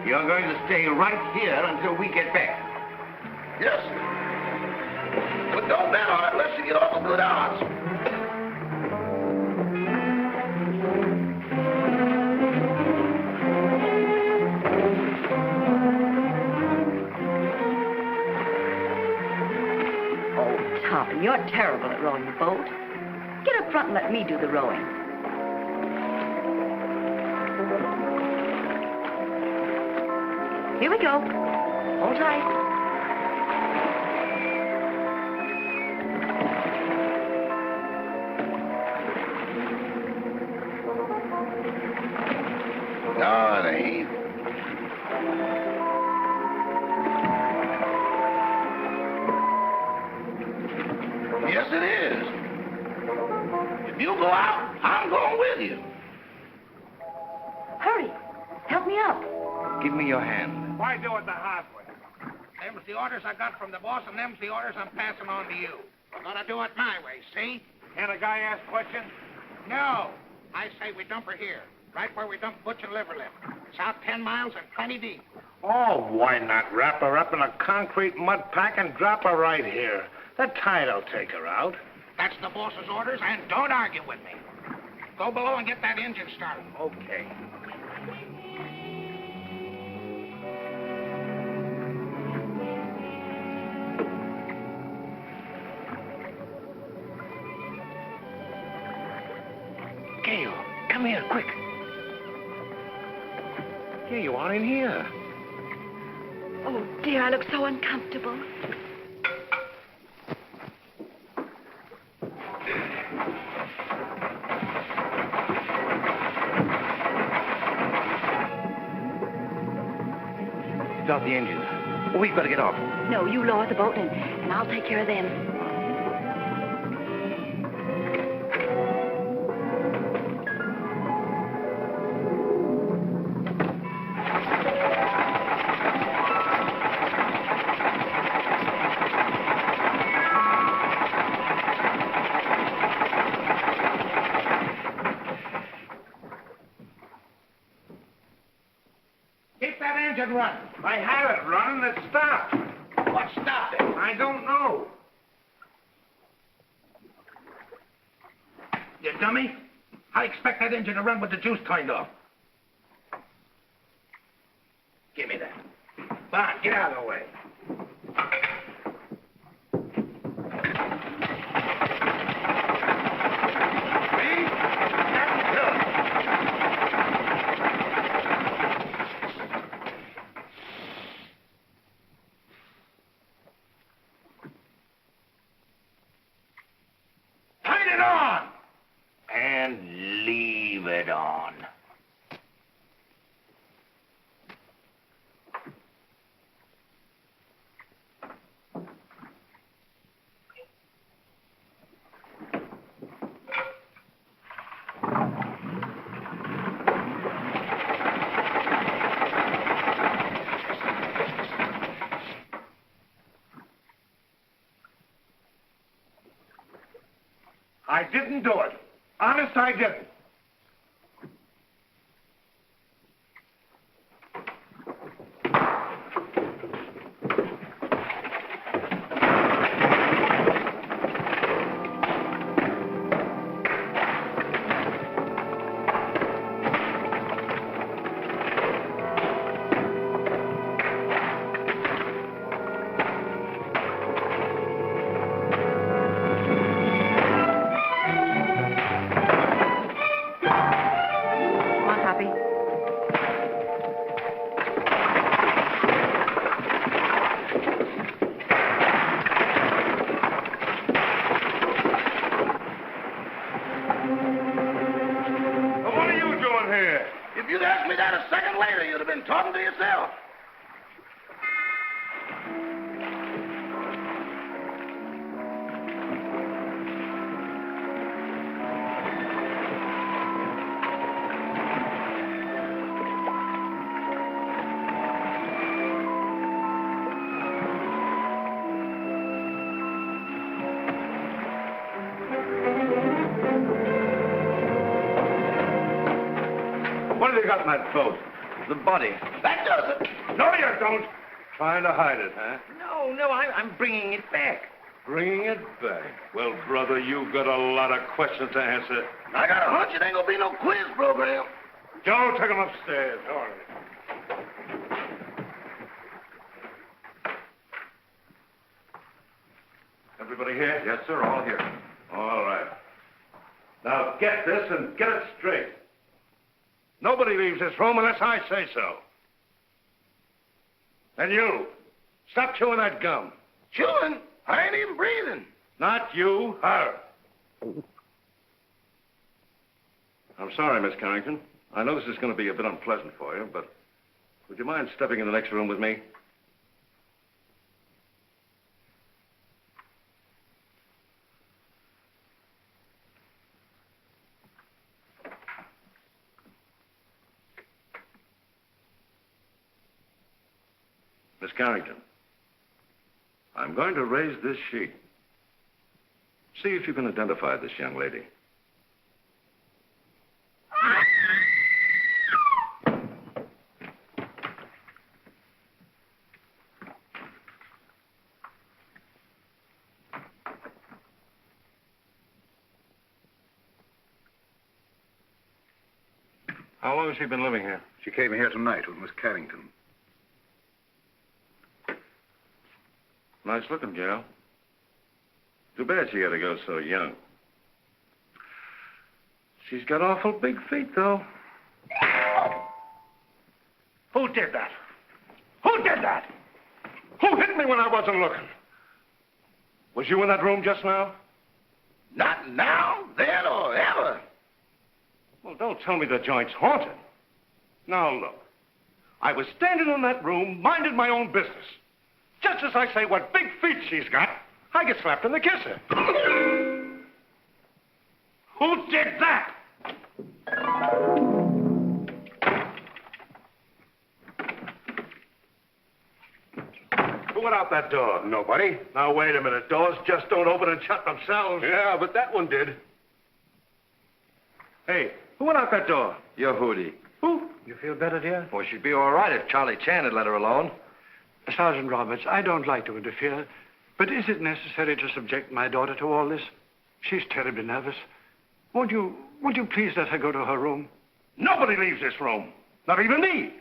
You're going to stay right here until we get back. Yes, sir. But don't bet on it unless you get off a good odds. Oh, Tom, you're terrible at rowing a boat. Get up front and let me do the rowing. Here we go. Hold tight. No, it ain't. Yes, it is. If you go out, I'm going with you. Hurry. Help me up. Give me your hand. Why do it the hard way? Them's the orders I got from the boss, and them's the orders I'm passing on to you. We're gonna do it my way, see? Can a guy ask questions? No. I say we dump her here, right where we dump Butch and Liverlip. It's out 10 miles and plenty deep. Oh, why not wrap her up in a concrete mud pack and drop her right here? The tide'll take her out. That's the boss's orders, and don't argue with me. Go below and get that engine started. Okay. Gail, come here, quick. Here you are in here. Oh, dear, I look so uncomfortable. Start the engine. We've got to get off. No, you lower the boat and I'll take care of them. Run. I had it running, it stopped. What stopped it? I don't know. You dummy. I expect that engine to run with the juice turned off. Give me that. Come on, get out of the way. I didn't do it. Honest, I didn't. toffee. What are you doing here? If you'd asked me that a second later, you'd have been talking to yourself. What have you got in that boat? The body. That does it. No, you don't. Trying to hide it, huh? No, I'm bringing it back. Bringing it back. Well, brother, you've got a lot of questions to answer. I got a hunch it ain't gonna be no quiz program. Joe, take him upstairs. All right. Everybody here? Yes, sir, all here. All right. Now get this and get it straight. Nobody leaves this room unless I say so. And you, stop chewing that gum. Chewing? I ain't even breathing. Not you, her. I'm sorry, Miss Carrington. I know this is going to be a bit unpleasant for you, but would you mind stepping in the next room with me? Miss Carrington, I'm going to raise this sheet. See if you can identify this young lady. How long has she been living here? She came here tonight with Miss Carrington. Nice looking gal. Too bad she had to go so young. She's got awful big feet, though. Who did that? Who did that? Who hit me when I wasn't looking? Was you in that room just now? Not now, then, or ever. Well, don't tell me the joint's haunted. Now, look. I was standing in that room, minding my own business. Just as I say what big feet she's got, I get slapped in the kisser. Who did that? Who went out that door? Nobody. Now, wait a minute. Doors just don't open and shut themselves. Yeah, but that one did. Hey, who went out that door? Your Hootie. Who? You feel better, dear? Well, she'd be all right if Charlie Chan had let her alone. Sergeant Roberts, I don't like to interfere, but is it necessary to subject my daughter to all this? She's terribly nervous. Won't you please let her go to her room? Nobody leaves this room. Not even me.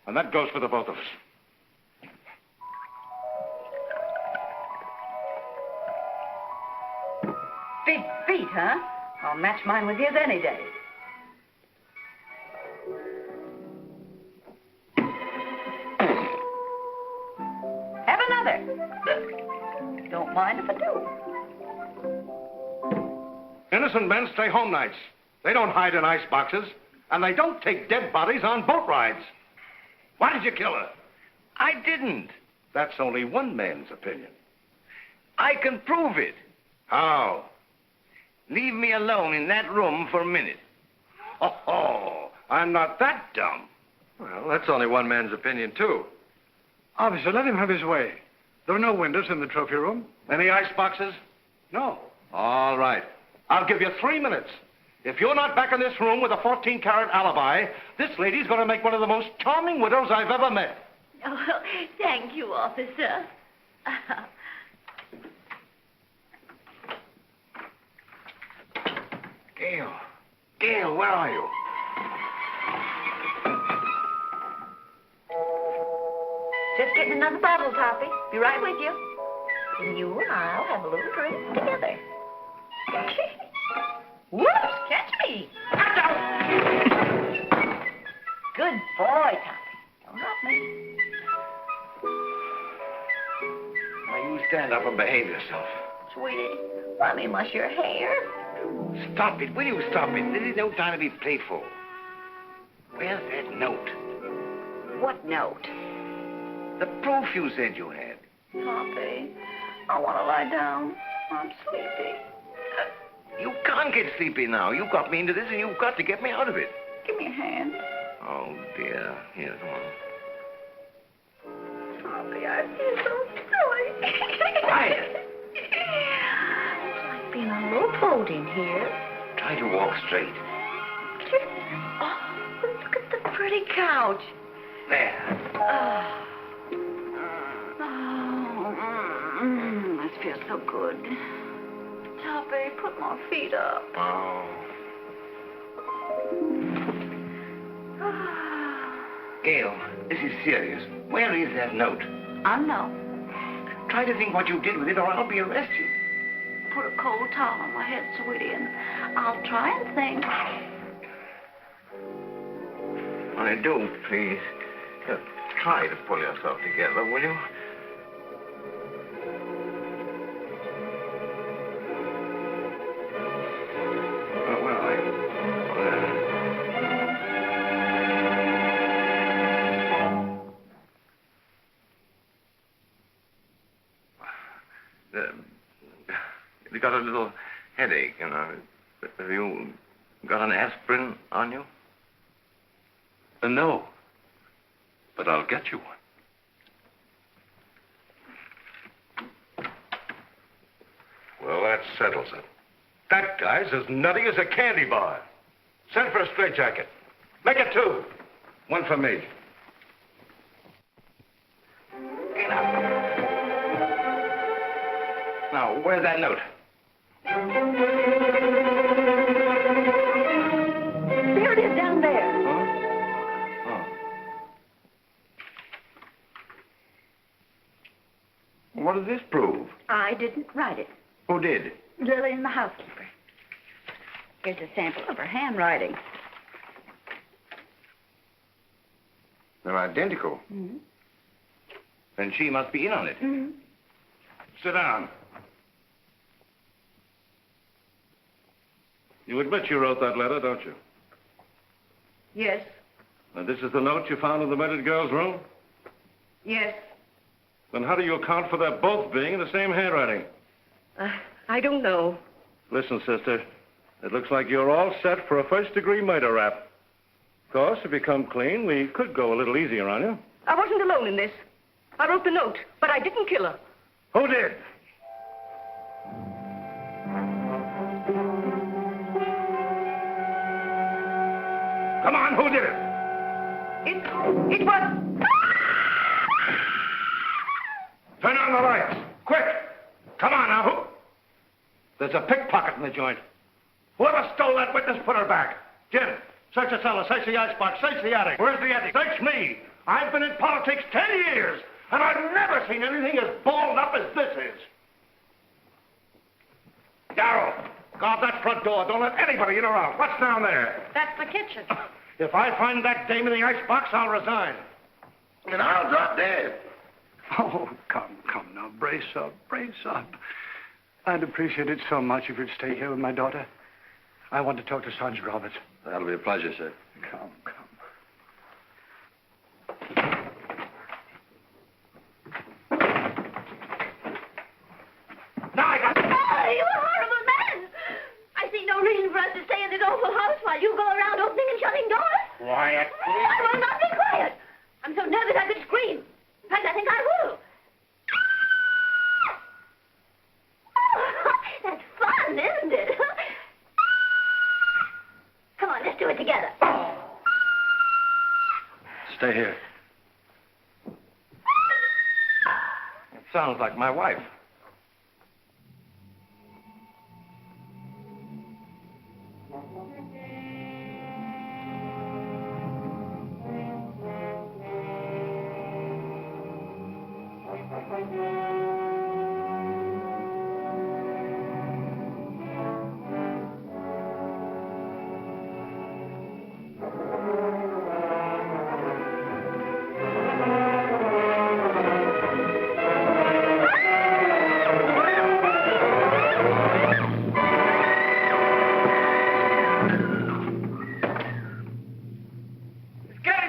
And that goes for the both of us. Big feet, huh? I'll match mine with his any day. Have another. Don't mind if I do. Innocent men stay home nights. They don't hide in ice boxes, and they don't take dead bodies on boat rides. Why did you kill her? I didn't. That's only one man's opinion. I can prove it. How? Leave me alone in that room for a minute. Oh, I'm not that dumb. Well, that's only one man's opinion, too. Officer, let him have his way. There are no windows in the trophy room. Any ice boxes? No. All right. I'll give you 3 minutes. If you're not back in this room with a 14-carat alibi, this lady's going to make one of the most charming widows I've ever met. Oh, thank you, officer. Gail, where are you? Just getting another bottle, Toppy. Be right with you. And you and I'll have a little drink together. Whoops, catch me. boy, Tommy. Don't drop me. Now, you stand up and behave yourself. Sweetie, let me mush your hair. Stop it. Will you stop it? This is no time to be playful. Where's that note? What note? The proof you said you had. Tommy, I want to lie down. I'm sleepy. You can't get sleepy now. You got me into this, and you've got to get me out of it. Give me a hand. Oh, dear. Here, come on. Tommy, I feel so silly. Quiet. It's like being on a little boat in here. Try to walk straight. Oh, look at the pretty couch. There. This feels so good. Toppy, put my feet up. Oh. Gail, this is serious. Where is that note? I know. Try to think what you did with it, or I'll be arrested. Put a cold towel on my head, sweetie, and I'll try and think. I do, please. Try to pull yourself together, will you? Where are you? You got a little headache, you know. Have you got an aspirin on you? No. But I'll get you one. Well, that settles it. That guy's as nutty as a candy bar. Send for a straitjacket. Make it 2. 1 for me. Get up. Now, where's that note? There it is down there. What does this prove? I didn't write it. Who did? Lillian, the housekeeper. Here's a sample of her handwriting. They're identical. Mm-hmm. Then she must be in on it. Mm-hmm. Sit down. You admit you wrote that letter, don't you? Yes. And this is the note you found in the murdered girl's room? Yes. Then how do you account for their both being in the same handwriting? I don't know. Listen, sister, it looks like you're all set for a first-degree murder rap. Of course, if you come clean, we could go a little easier on you. I wasn't alone in this. I wrote the note, but I didn't kill her. Who did? Come on, who did it? It was... Turn on the lights. Quick. Come on now. Who? There's a pickpocket in the joint. Whoever stole that witness, put her back. Jim, search the cellar, search the icebox, search the attic. Where's the attic? Search me. I've been in politics 10 years, and I've never seen anything as balled up as this is. Carole, guard that front door. Don't let anybody in or out. What's down there? That's the kitchen. If I find that dame in the icebox, I'll resign. And I'll drop dead. Oh, come now. Brace up. I'd appreciate it so much if you'd stay here with my daughter. I want to talk to Sergeant Roberts. That'll be a pleasure, sir. Come. Now I got... Oh, you horrible man! I see no reason for us to stay in this awful house while you go around opening and shutting doors. Quiet, I will not be quiet. I'm so nervous I could scream. In fact, I think I will. That's fun, isn't it? Come on, let's do it together. Stay here. It sounds like my wife.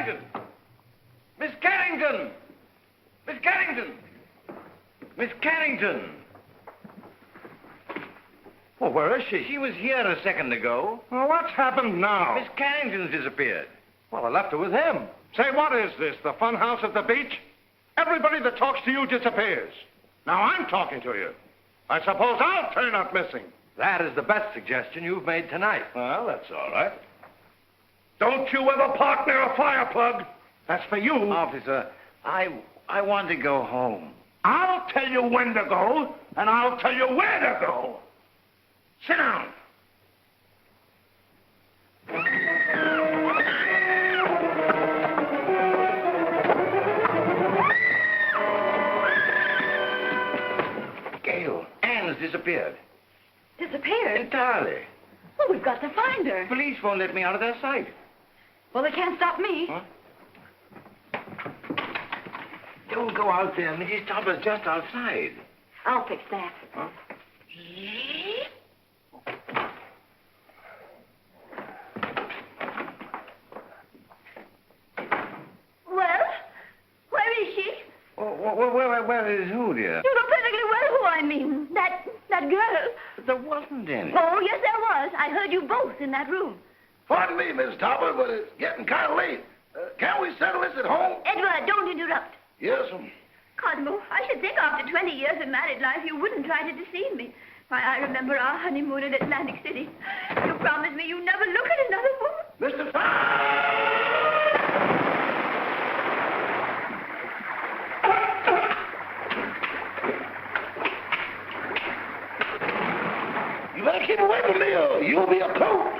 Carrington! Miss Carrington! Miss Carrington! Miss Carrington! Well, where is she? She was here a second ago. Well, what's happened now? Miss Carrington's disappeared. Well, I left her with him. Say, what is this, the fun house at the beach? Everybody that talks to you disappears. Now I'm talking to you. I suppose I'll turn up missing. That is the best suggestion you've made tonight. Well, that's all right. Don't you ever park near a fire plug. That's for you. Officer, I want to go home. I'll tell you when to go, and I'll tell you where to go. Sit down. Gail, Anne's disappeared. Disappeared? Entirely. Well, we've got to find her. Police won't let me out of their sight. Well, they can't stop me. Huh? Don't go out there. Mrs. Topper's just outside. I'll fix that. Huh? Well, where is she? Where is who, dear? You know perfectly well who I mean. That girl. But there wasn't any. Oh, yes, there was. I heard you both in that room. Pardon me, Miss Topper, but it's getting kind of late. Can't we settle this at home? Edward, don't interrupt. Yes, Cosmo, I should think after 20 years of married life you wouldn't try to deceive me. Why, I remember our honeymoon in Atlantic City. You promised me you'd never look at another woman. Mr. You better keep away from me or you'll be a coat.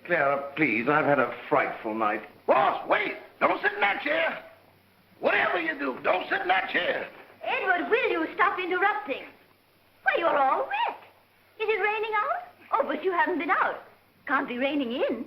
Clara, please, I've had a frightful night. Boss, wait. Don't sit in that chair. Whatever you do, don't sit in that chair. Edward, will you stop interrupting? Why, you're all wet. Is it raining out? Oh, but you haven't been out. Can't be raining in.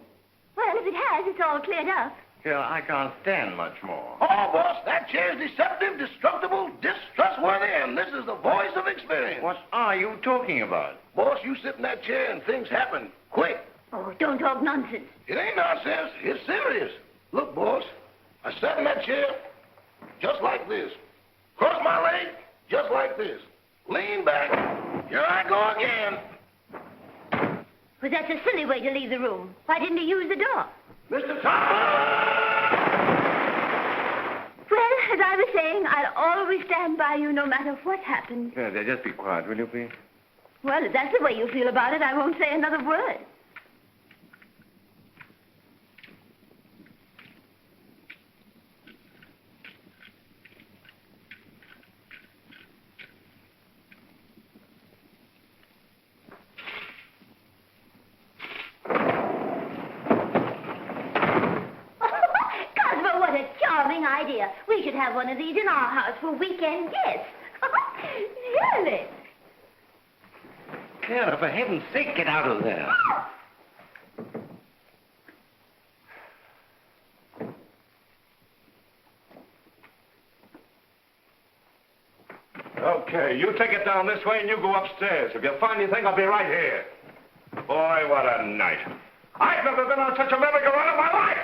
Well, if it has, it's all cleared up. Clara, I can't stand much more. Oh, boss, that chair's deceptive, destructible, distrustworthy, and this is the voice of experience. What are you talking about? Boss, you sit in that chair and things happen quick. Oh, don't talk nonsense. It ain't nonsense. It's serious. Look, boss, I sat in that chair just like this. Cross my leg just like this. Lean back. Here I go again. But that's a silly way to leave the room. Why didn't he use the door? Mr. Thomas! Well, as I was saying, I'll always stand by you no matter what happens. Clara, just be quiet, will you, please? Well, if that's the way you feel about it, I won't say another word. have one of these in our house for weekend guests. Really? Clara, for heaven's sake, get out of there. Okay, you take it down this way and you go upstairs. If you find anything, I'll be right here. Boy, what a night. I've never been on such a merry-go-round in my life.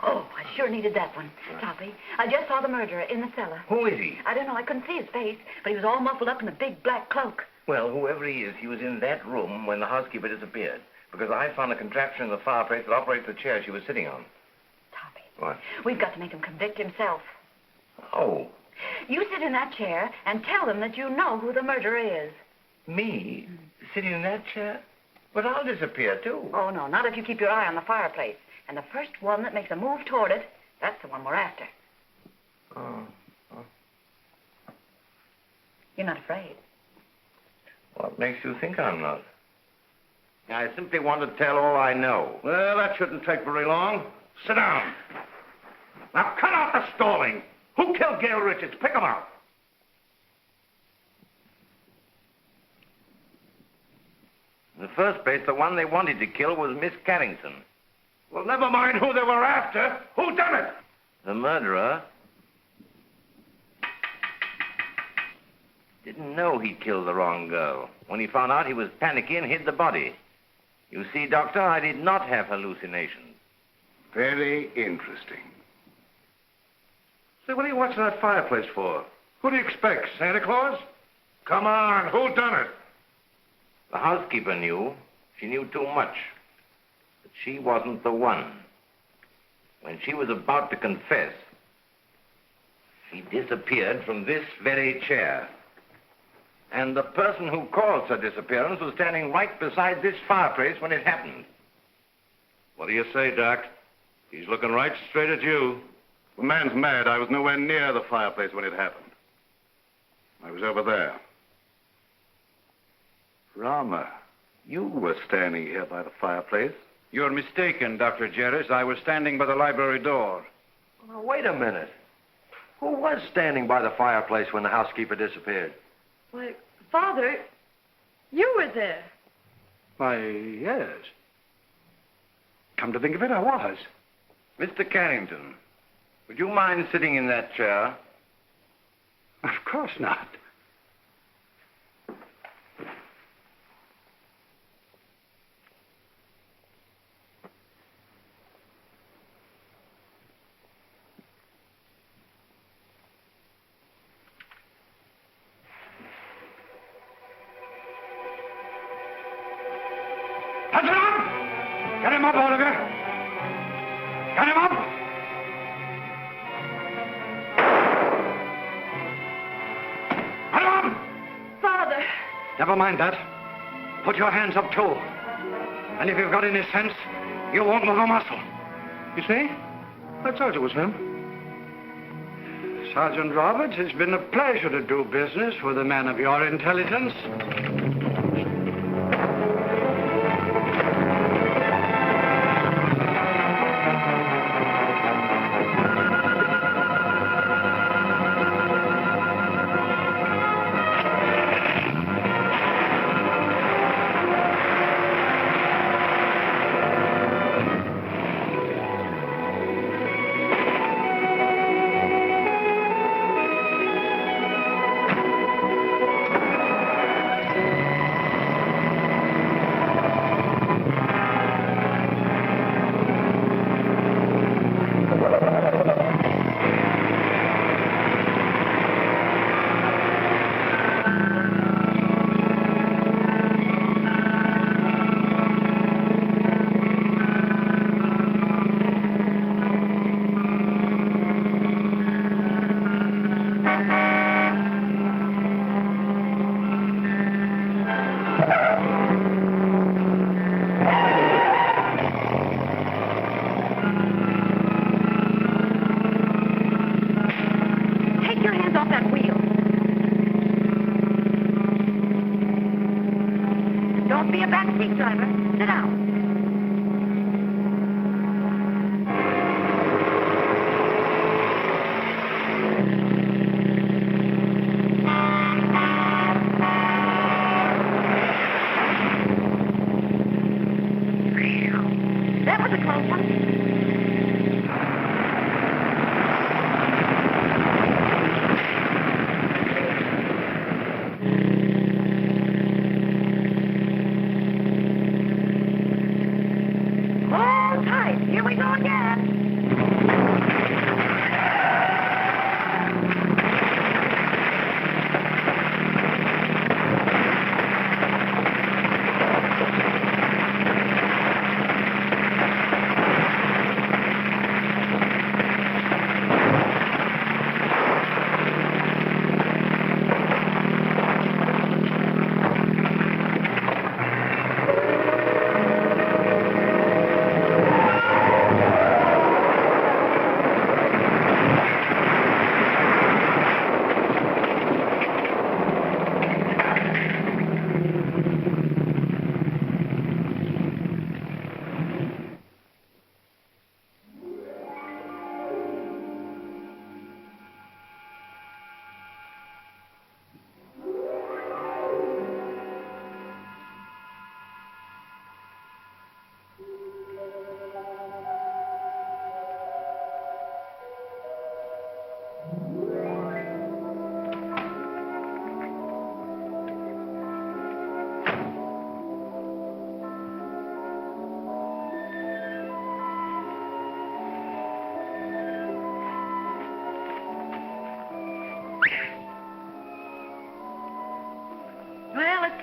Oh, I sure needed that one. Toppy, I just saw the murderer in the cellar. Who is he? I don't know. I couldn't see his face, but he was all muffled up in a big black cloak. Well, whoever he is, he was in that room when the housekeeper disappeared. Because I found a contraption in the fireplace that operates the chair she was sitting on. Toppy. What? We've got to make him convict himself. Oh, You sit in that chair and tell them that you know who the murderer is. me? Sitting in that chair? But I'll disappear, too. Oh, no, not if you keep your eye on the fireplace. And the first one that makes a move toward it, that's the one we're after. Oh. You're not afraid. What makes you think I'm not? I simply want to tell all I know. Well, that shouldn't take very long. Sit down. Now, cut out the stalling. Who killed Gail Richards? Pick him out. In the first place, the one they wanted to kill was Miss Carrington. Well, never mind who they were after. Who done it? The murderer didn't know he killed the wrong girl. When he found out, he was panicky and hid the body. You see, Doctor, I did not have hallucinations. Very interesting. Say, what are you watching that fireplace for? Who do you expect, Santa Claus? Come on, who done it? The housekeeper knew. She knew too much. But she wasn't the one. When she was about to confess, she disappeared from this very chair. And the person who caused her disappearance was standing right beside this fireplace when it happened. What do you say, Doc? He's looking right straight at you. The man's mad. I was nowhere near the fireplace when it happened. I was over there. Rama, you were standing here by the fireplace. You're mistaken, Dr. Jerris. I was standing by the library door. Now, wait a minute. Who was standing by the fireplace when the housekeeper disappeared? Why, Father, you were there. Why, yes. Come to think of it, I was. Mr. Carrington, would you mind sitting in that chair? Of course not. Get him up, Oliver. Get him up. Get him up. Father. Never mind that. Put your hands up, too. And if you've got any sense, you won't move a muscle. You see? I told you it was him. Sergeant Roberts, it's been a pleasure to do business with a man of your intelligence.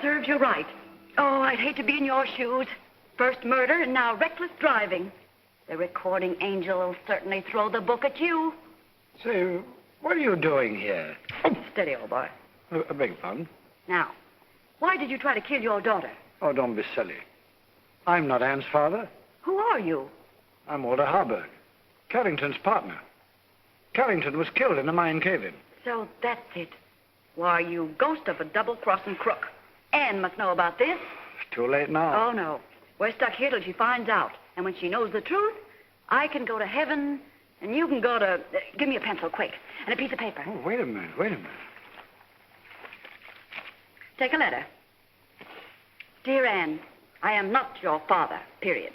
serves you right. Oh, I'd hate to be in your shoes. First murder and now reckless driving. The recording angel will certainly throw the book at you. Say, what are you doing here? Steady, old boy. A big pardon. Now, why did you try to kill your daughter? Oh, don't be silly. I'm not Anne's father. Who are you? I'm Walter Harburg, Carrington's partner. Carrington was killed in a mine cave-in. So that's it. Why, you ghost of a double-crossing crook. Anne must know about this. Too late now. Oh, no. We're stuck here till she finds out. And when she knows the truth, I can go to heaven, and you can go to... give me a pencil, quick, and a piece of paper. Oh, wait a minute. Take a letter. Dear Anne, I am not your father, period.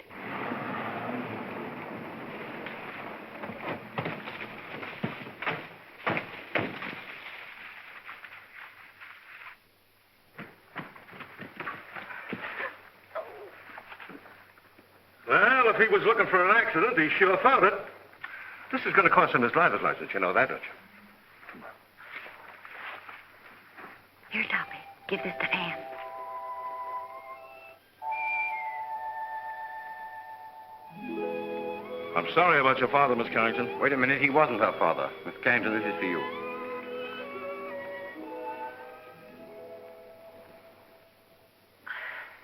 Well, if he was looking for an accident, he sure found it. This is going to cost him his driver's license. You know that, don't you? Here, Toppy. Give this to Anne. I'm sorry about your father, Miss Carrington. Wait a minute. He wasn't her father. Miss Carrington, this is for you.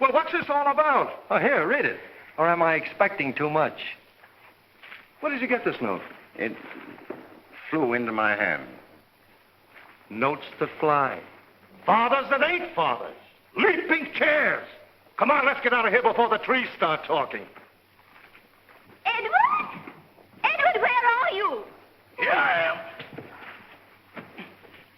Well, what's this all about? Oh, here, read it. Or am I expecting too much? Where did you get this note? It flew into my hand. Notes to fly. Fathers that ain't fathers. Leaping chairs. Come on, let's get out of here before the trees start talking. Edward? Edward, where are you? Here I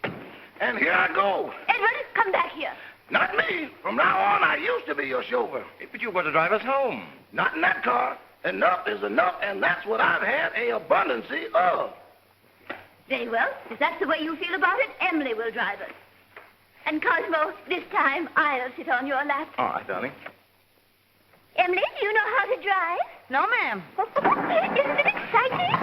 am. And here I go. Edward, come back here. Not me. From now on, I used to be your chauffeur. But you were to drive us home. Not in that car. Enough is enough, and that's what I've had a abundance of. Very well. If that's the way you feel about it, Emily will drive us. And Cosmo, this time I'll sit on your lap. All right, darling. Emily, do you know how to drive? No, ma'am. Isn't it exciting?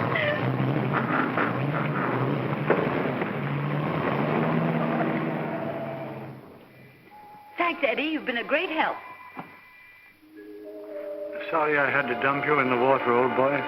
Thanks, Eddie. You've been a great help. Sorry I had to dump you in the water, old boy.